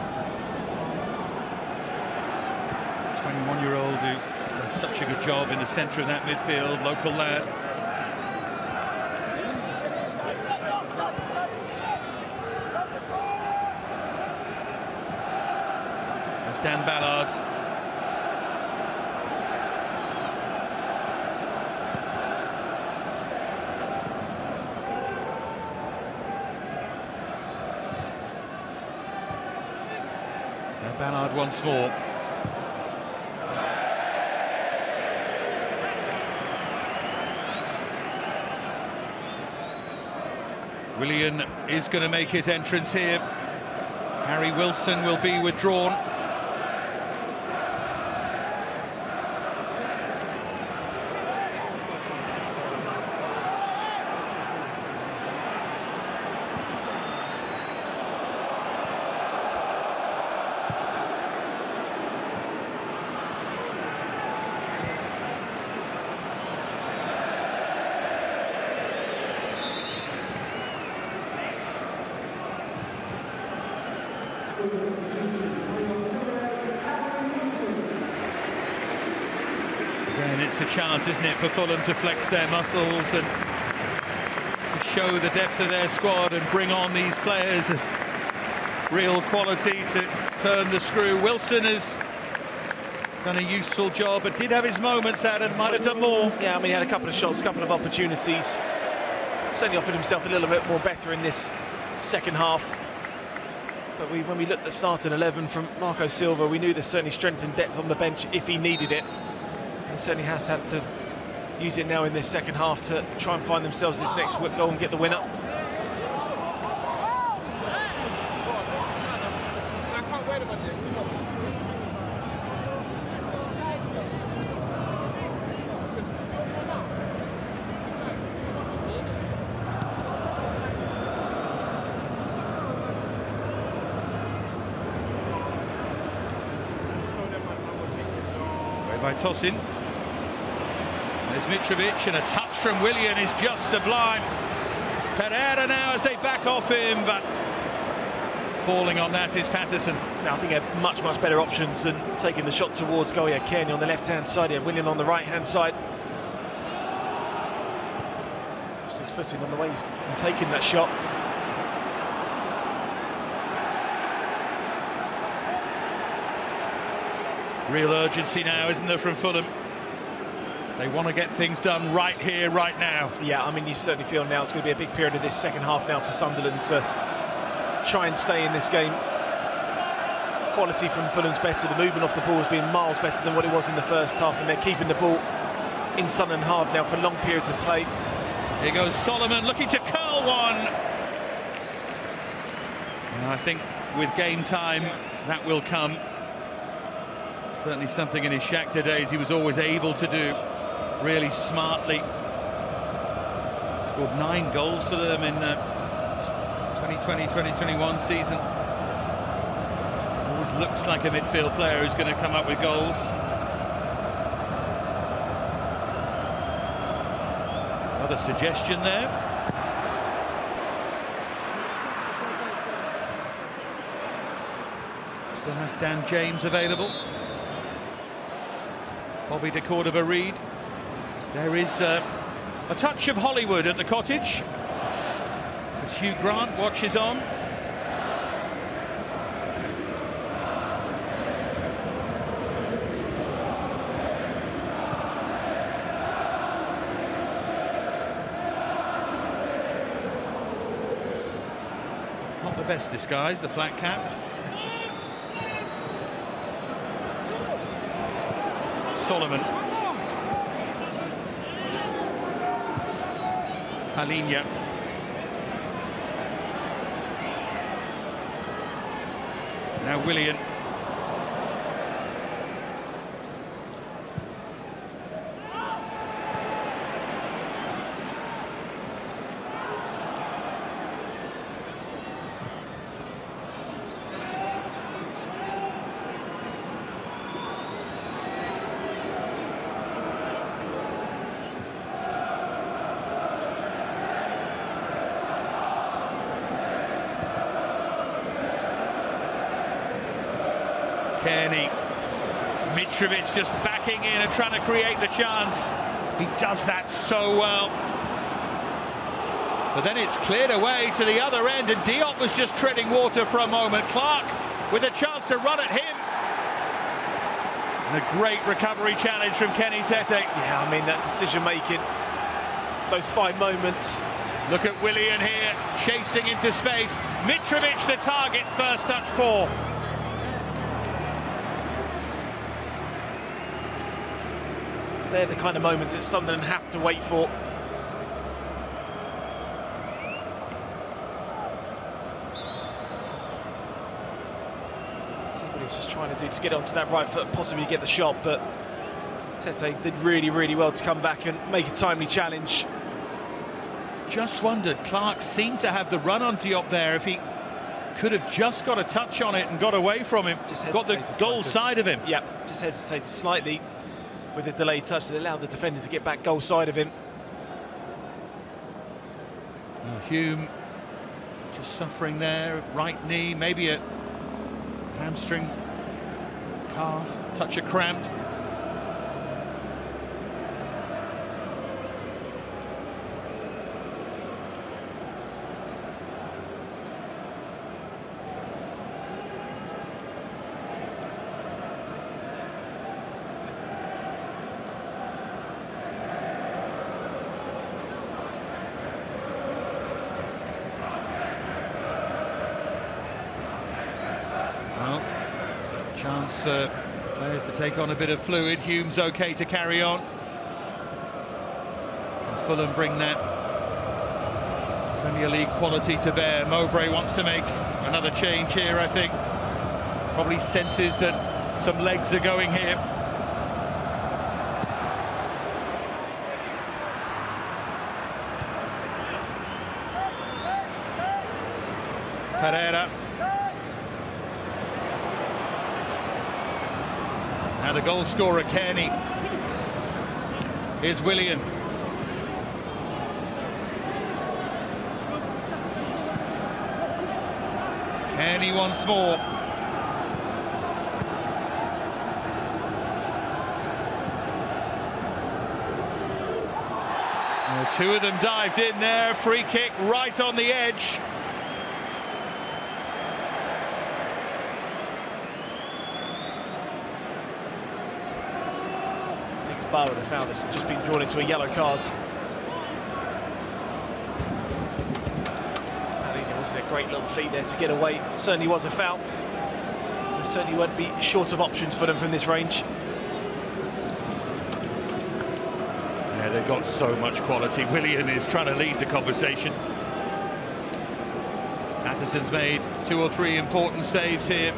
21-year-old who does such a good job in the centre of that midfield, local lad. There's Dan Ballard. Ballard once more. Willian is going to make his entrance here. Harry Wilson will be withdrawn. Again, it's a chance, isn't it, for Fulham to flex their muscles and to show the depth of their squad and bring on these players of real quality to turn the screw. Wilson has done a useful job, but did have his moments, Adam, might have done more. Yeah, I mean, he had a couple of shots, a couple of opportunities. Certainly offered himself a little bit more better in this second half. But when we looked at the starting 11 from Marco Silva, we knew there's certainly strength and depth on the bench if he needed it. He certainly has had to use it now in this second half to try and find themselves this next goal and get the winner. By tossing. There's Mitrovic, and a touch from Willian is just sublime. Pereira now as they back off him, but falling on that is Patterson. Now I think he had much better options than taking the shot towards goal. He had Kenny on the left-hand side, he had Willian on the right-hand side. Just his footing on the way from taking that shot. Real urgency now, isn't there, from Fulham? They want to get things done right here, right now. Yeah, I mean, you certainly feel now it's going to be a big period of this second half now for Sunderland to try and stay in this game. Quality from Fulham's better. The movement off the ball has been miles better than what it was in the first half, and they're keeping the ball in Sunderland half now for long periods of play. Here goes Solomon looking to curl one. And I think with game time that will come. Certainly something in his Shakhtar days he was always able to do really smartly. Scored 9 goals for them in 2020-2021 season. Always looks like a midfield player who's going to come up with goals. Another suggestion there. Still has Dan James available. Bobby de Cordova-Reid. There is a touch of Hollywood at the Cottage as Hugh Grant watches on. the best disguise, the flat cap. Solomon. Palinya. Now Willian. Kearney. Mitrovic just backing in and trying to create the chance. He does that so well. But then it's cleared away to the other end, and Diop was just treading water for a moment. Clark with a chance to run at him. And a great recovery challenge from Kenny Tete. Yeah, I mean, that decision-making, those 5 moments. Look at Willian here, chasing into space. Mitrovic the target, first touch 4. They're the kind of moments that Sunderland have to wait for. See what he was just trying to do to get onto that right foot, possibly get the shot, but Tete did really, really well to come back and make a timely challenge. Just wondered, Clark seemed to have the run on Diop there. If he could have just got a touch on it and got away from him, just got the goal side of him. Yeah, just hesitated slightly with a delayed touch that allowed the defender to get back goal side of him. Hume just suffering there, right knee, maybe a hamstring, calf, touch of cramp. Well, chance for players to take on a bit of fluid. Hume's okay to carry on. And Fulham bring that Premier League quality to bear. Mowbray wants to make another change here, I think. Probably senses that some legs are going here. Pereira. Now the goal scorer, Kearney. Here's Willian. Kearney once more. Well, 2 of them dived in there. Free kick right on the edge. Bar with the foul that's just been drawn into a yellow card. I think it wasn't a great little feat there to get away. It certainly was a foul. There certainly won't be short of options for them from this range. Yeah, they've got so much quality. Willian is trying to lead the conversation. Patterson's made 2 or 3 important saves here.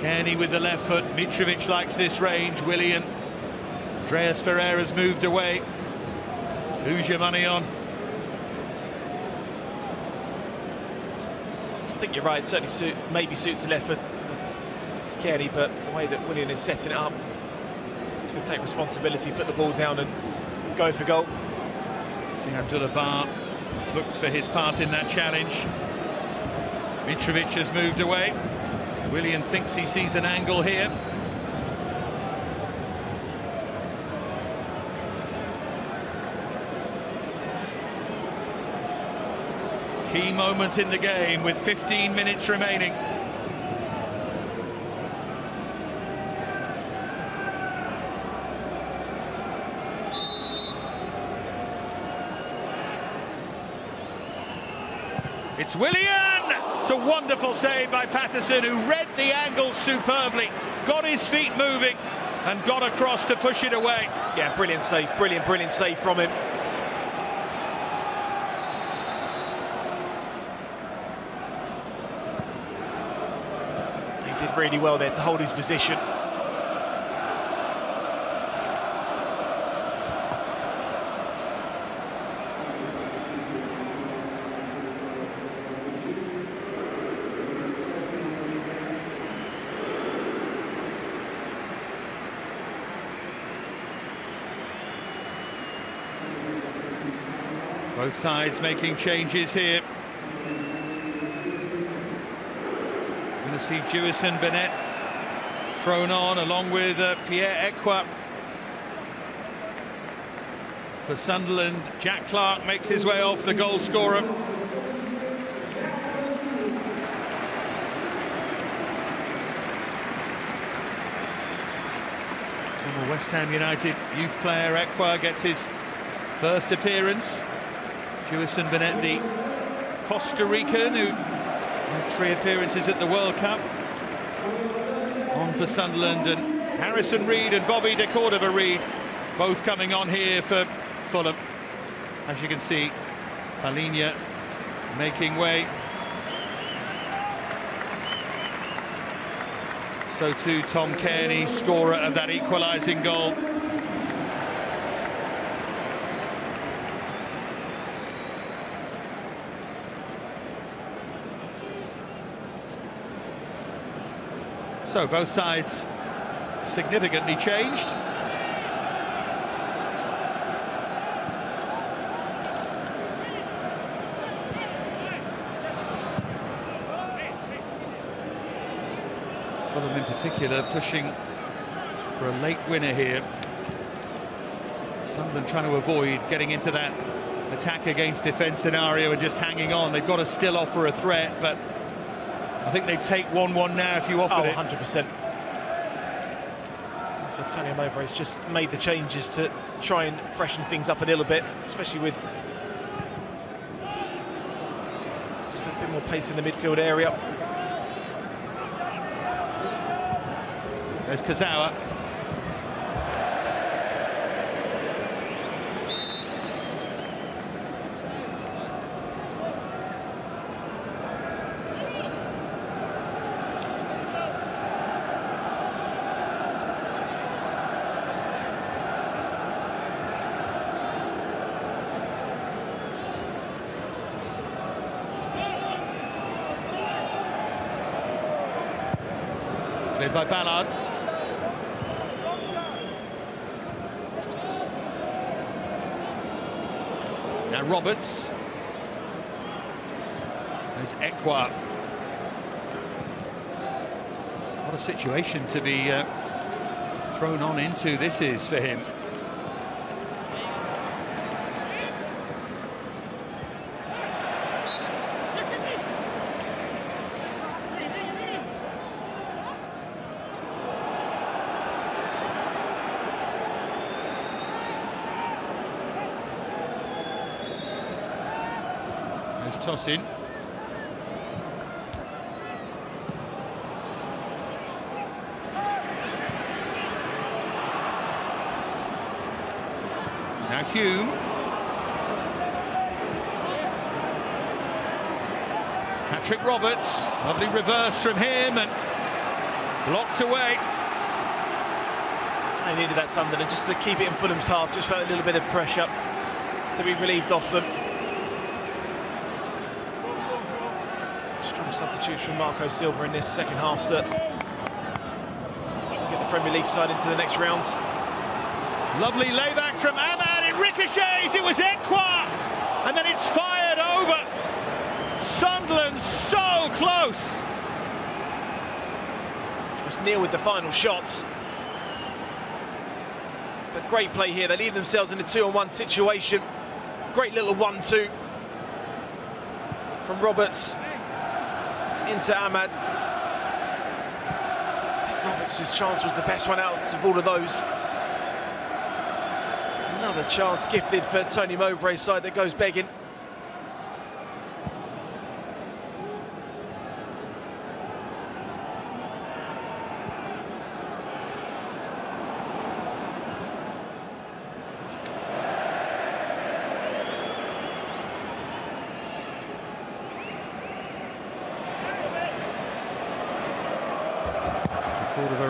Kearney with the left foot. Mitrovic likes this range. Willian. Andreas Ferreira's moved away. Who's your money on? I think you're right. It certainly maybe suits the left foot of Kearney, but the way that Willian is setting it up, he's going to take responsibility, put the ball down and go for goal. See Abdullah Bar booked for his part in that challenge. Mitrovic has moved away. Willian thinks he sees an angle here. Key moment in the game with 15 minutes remaining. It's Willian! It's a wonderful save by Patterson, who read the angle superbly, got his feet moving and got across to push it away. Yeah, brilliant save, brilliant save from him. He did really well there to hold his position. Both sides making changes here. We're going to see Jewison Bennett thrown on along with Pierre Ekwa. For Sunderland, Jack Clark makes his way off, the goal scorer. Former West Ham United youth player Ekwa gets his first appearance. Jewison Bennett, the Costa Rican, who had 3 appearances at the World Cup. On for Sunderland, and Harrison Reed and Bobby de Cordova-Reid both coming on here for Fulham. As you can see, Palhinha making way. So too Tom Cairney, scorer of that equalising goal. So both sides significantly changed. Fulham in particular pushing for a late winner here. Sunderland trying to avoid getting into that attack against defence scenario and just hanging on. They've got to still offer a threat, but I think they'd take 1-1 now if you offered it. 100%. So Tony Mowbray's just made the changes to try and freshen things up a little bit, especially with just a bit more pace in the midfield area. There's Kazawa. Cleared by Ballard. Now Roberts. There's Ekwa. What a situation to be thrown on into this is for him. Toss in. Now Hume. Patrick Roberts. Lovely reverse from him and blocked away. They needed that Sunderland just to keep it in Fulham's half. Just felt a little bit of pressure to be relieved off them. Substitutes from Marco Silva in this second half to get the Premier League side into the next round. Lovely layback from Ahmad, it ricochets, it was Ekwa, and then it's fired over. Sunderland so close. It was Neil with the final shots. But great play here, they leave themselves in a 2-on-1 situation. Great little 1-2 from Roberts into Ahmad. I think Roberts' chance was the best one out of all of those. Another chance gifted for Tony Mowbray's side that goes begging.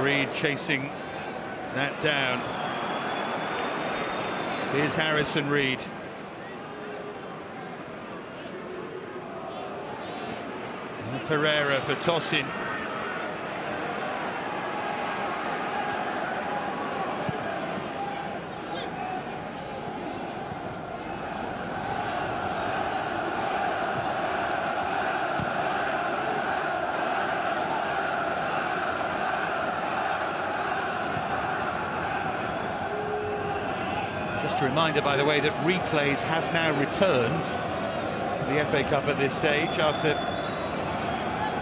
Reid chasing that down. Here's Harrison Reid. Pereira for Tosin. Just a reminder, by the way, that replays have now returned to the FA Cup at this stage after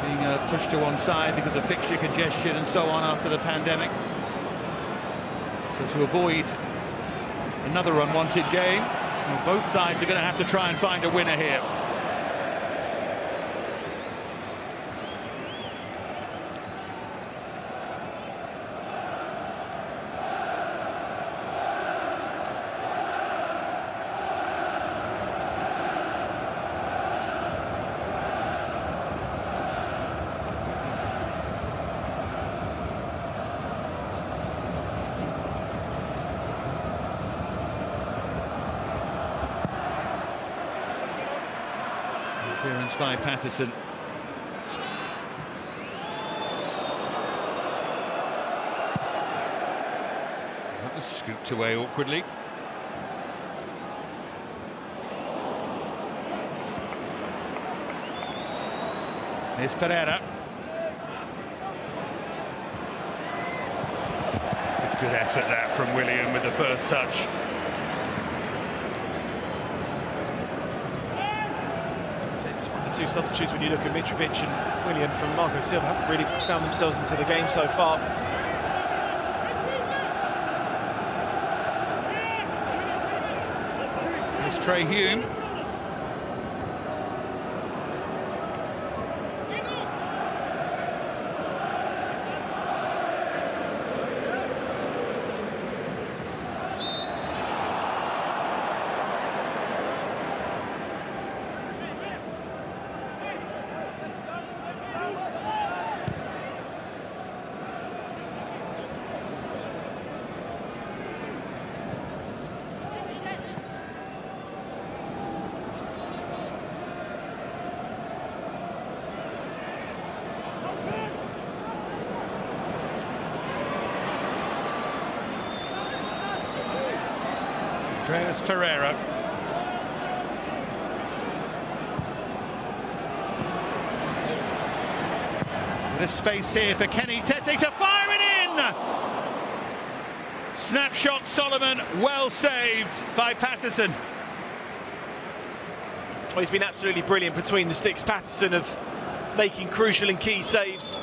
being pushed to one side because of fixture congestion and so on after the pandemic. So to avoid another unwanted game, well, both sides are going to have to try and find a winner here. Clearance by Patterson. That was scooped away awkwardly. Here's Pereira. It's a good effort that from William with the first touch. Two substitutes when you look at Mitrovic and William from Marco Silva haven't really found themselves into the game so far. There's Trey Hume. Andreas Pereira. Bit of space here for Kenny Tete to fire it in! Snapshot Solomon, well saved by Patterson. Well, he's been absolutely brilliant between the sticks, Patterson, of making crucial and key saves.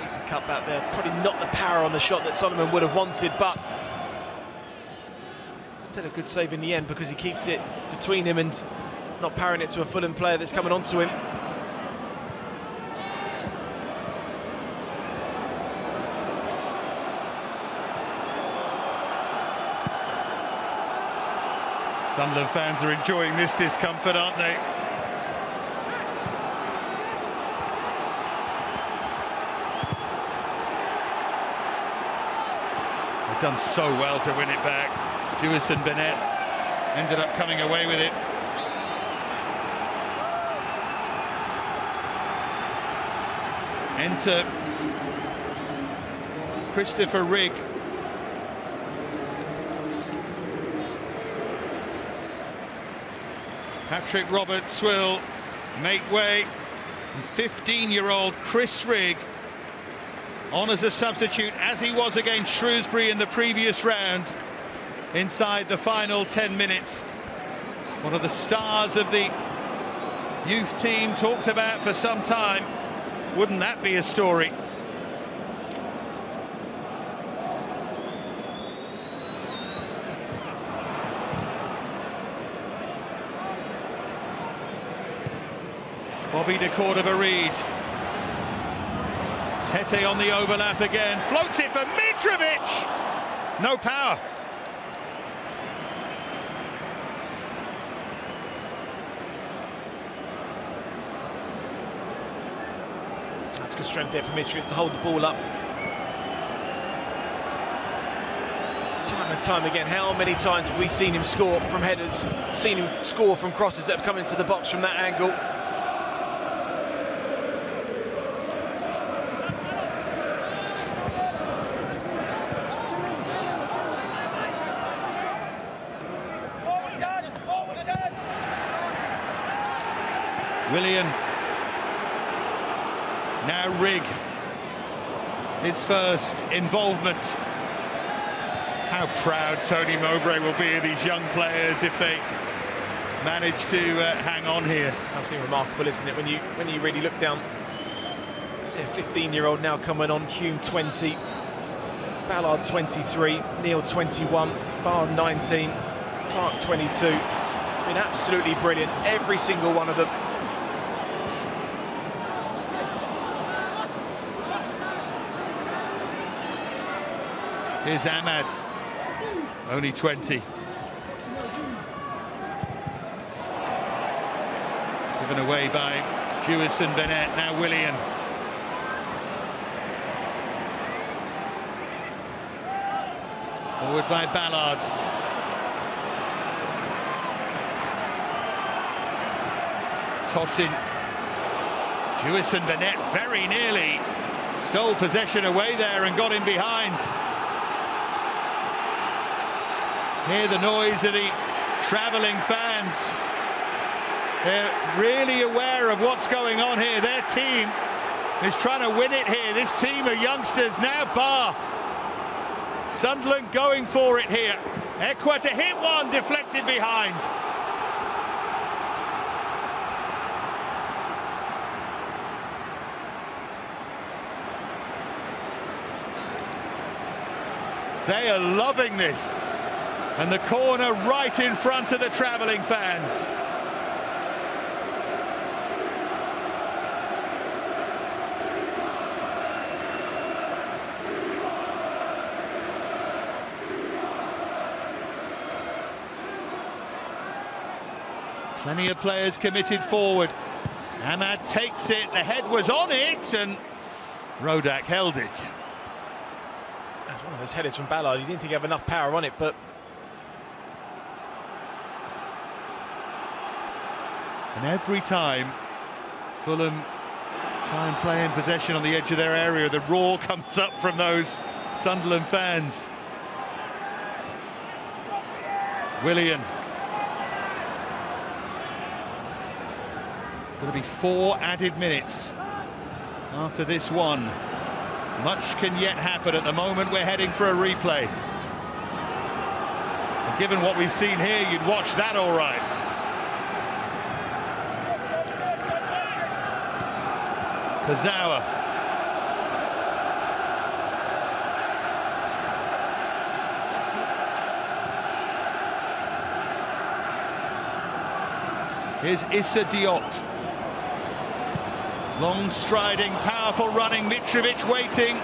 Decent cut back there, probably not the power on the shot that Solomon would have wanted, but still a good save in the end because he keeps it between him and not parrying it to a Fulham player that's coming onto him. Sunderland fans are enjoying this discomfort, aren't they? They've done so well to win it back. Jewison Bennett ended up coming away with it. Enter Christopher Rigg. Patrick Roberts will make way. 15-year-old Chris Rigg on as a substitute, as he was against Shrewsbury in the previous round, inside the final 10 minutes. One of the stars of the youth team, talked about for some time. Wouldn't that be a story? Bobby de Cordova-Reid. Tete on the overlap again. Floats it for Mitrovic. No power. That's good strength there for Mitrovic to hold the ball up. Time and time again, how many times have we seen him score from headers, seen him score from crosses that have come into the box from that angle? Willian. Now Rigg. His first involvement. How proud Tony Mowbray will be of these young players if they manage to hang on here. That's been remarkable, isn't it? When you really look down, see a 15-year-old now coming on, Hume 20, Ballard 23, Neil 21, Bard 19, Clark 22. Been absolutely brilliant, every single one of them. Here's Ahmad, only 20. Given away by Jewison Bennett, now Willian. Forward by Ballard. Tossing. Jewison Bennett very nearly stole possession away there and got in behind. Hear the noise of the travelling fans. They're really aware of what's going on here. Their team is trying to win it here. This team of youngsters now bar. Sunderland going for it here. Ekwa to hit one, deflected behind. They are loving this. And the corner right in front of the travelling fans. Plenty of players committed forward. Ahmad takes it, the head was on it, and Rodak held it. That's one of those headers from Ballard. He didn't think he had enough power on it, but and every time Fulham try and play in possession on the edge of their area, the roar comes up from those Sunderland fans. Willian. Going to be 4 added minutes after this one. Much can yet happen. At the moment we're heading for a replay. And given what we've seen here, you'd watch that all right. Kazawa. Here's Issa Diop. Long striding, powerful running, Mitrovic waiting.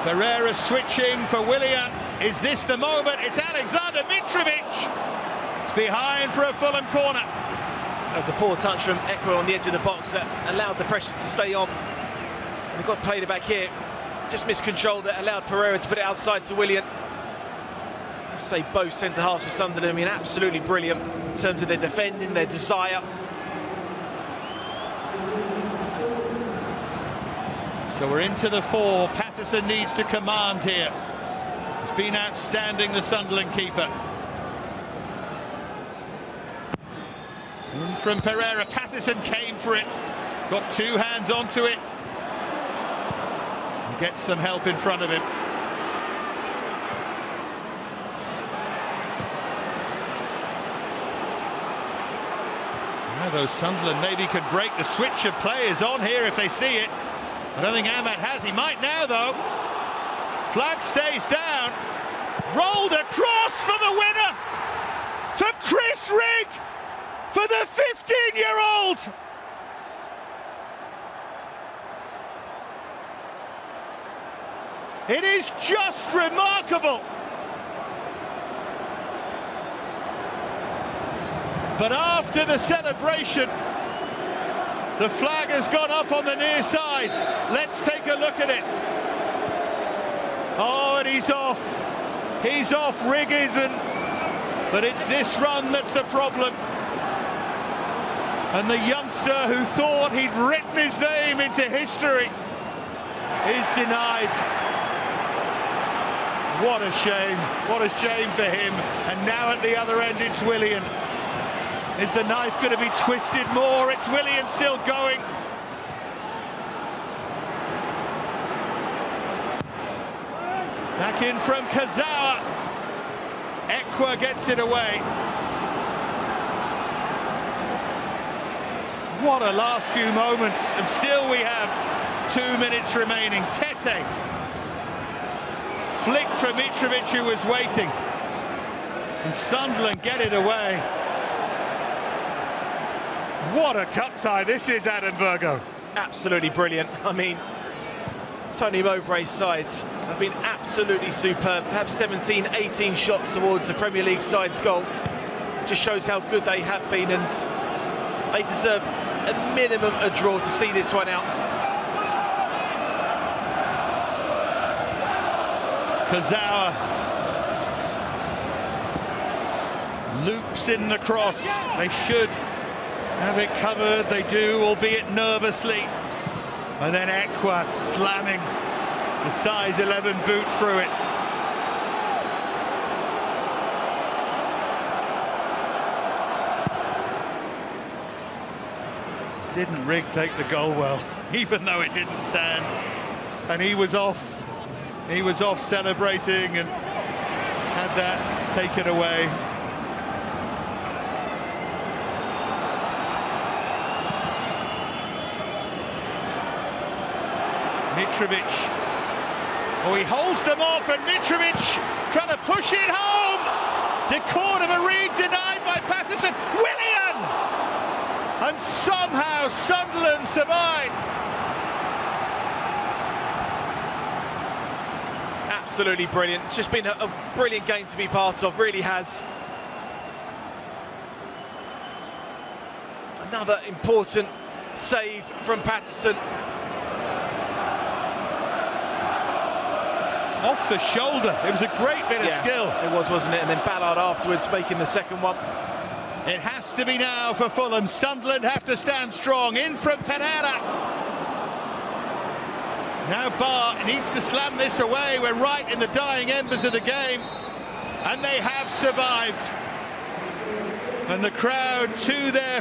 Pereira switching for Willian. Is this the moment? It's Alexander Mitrovic. It's behind for a Fulham corner. That was a poor touch from Ekwa on the edge of the box that allowed the pressure to stay on. And they got played it back here. Just missed control that allowed Pereira to put it outside to Willian. I'd say both centre-halves for Sunderland, I mean, absolutely brilliant in terms of their defending, their desire. So we're into the 4. Patterson needs to command here. He's been outstanding, the Sunderland keeper. In from Pereira, Patterson came for it. Got 2 hands onto it. And gets some help in front of him. Now though, Sunderland maybe could break the switch of players on here if they see it. I don't think Ahmad has. He might now, though. Flag stays down. Rolled across for the winner. To Chris Rigg. For the 15-year-old. It is just remarkable. But after the celebration, the flag has has gone up on the near side. Let's take a look at it. Oh, and he's off. He's off, Rigg isn't. But it's this run that's the problem. And the youngster who thought he'd written his name into history is denied. What a shame for him. And now at the other end it's Willian. Is the knife going to be twisted more? It's Willian still going. Back in from Kazawa. Ekwa gets it away. What a last few moments, and still we have 2 minutes remaining. Tete flicked for Mitrovic, who was waiting, and Sunderland get it away. What a cup tie this is, Adam Virgo. Absolutely brilliant. I mean, Tony Mowbray's sides have been absolutely superb. To have 17, 18 shots towards a Premier League side's goal just shows how good they have been, and they deserve a minimum a draw to see this one out. Kazawa loops in the cross. They should have it covered. They do, albeit nervously. And then Ekwa slamming the size 11 boot through it. Didn't Rigg take the goal well, even though it didn't stand. And he was off celebrating and had that taken away. Mitrovic, oh, he holds them off, and Mitrovic trying to push it home. The corner of a Reed denied by Patterson. Willian! And somehow Sunderland survive. Absolutely brilliant. It's just been a brilliant game to be part of, really has. Another important save from Patterson. Off the shoulder. It was a great bit of skill. It was, wasn't it? And then Ballard afterwards making the second one. It has to be now for Fulham. Sunderland have to stand strong. In from Pereira. Now Barr needs to slam this away. We're right in the dying embers of the game. And they have survived. And the crowd to their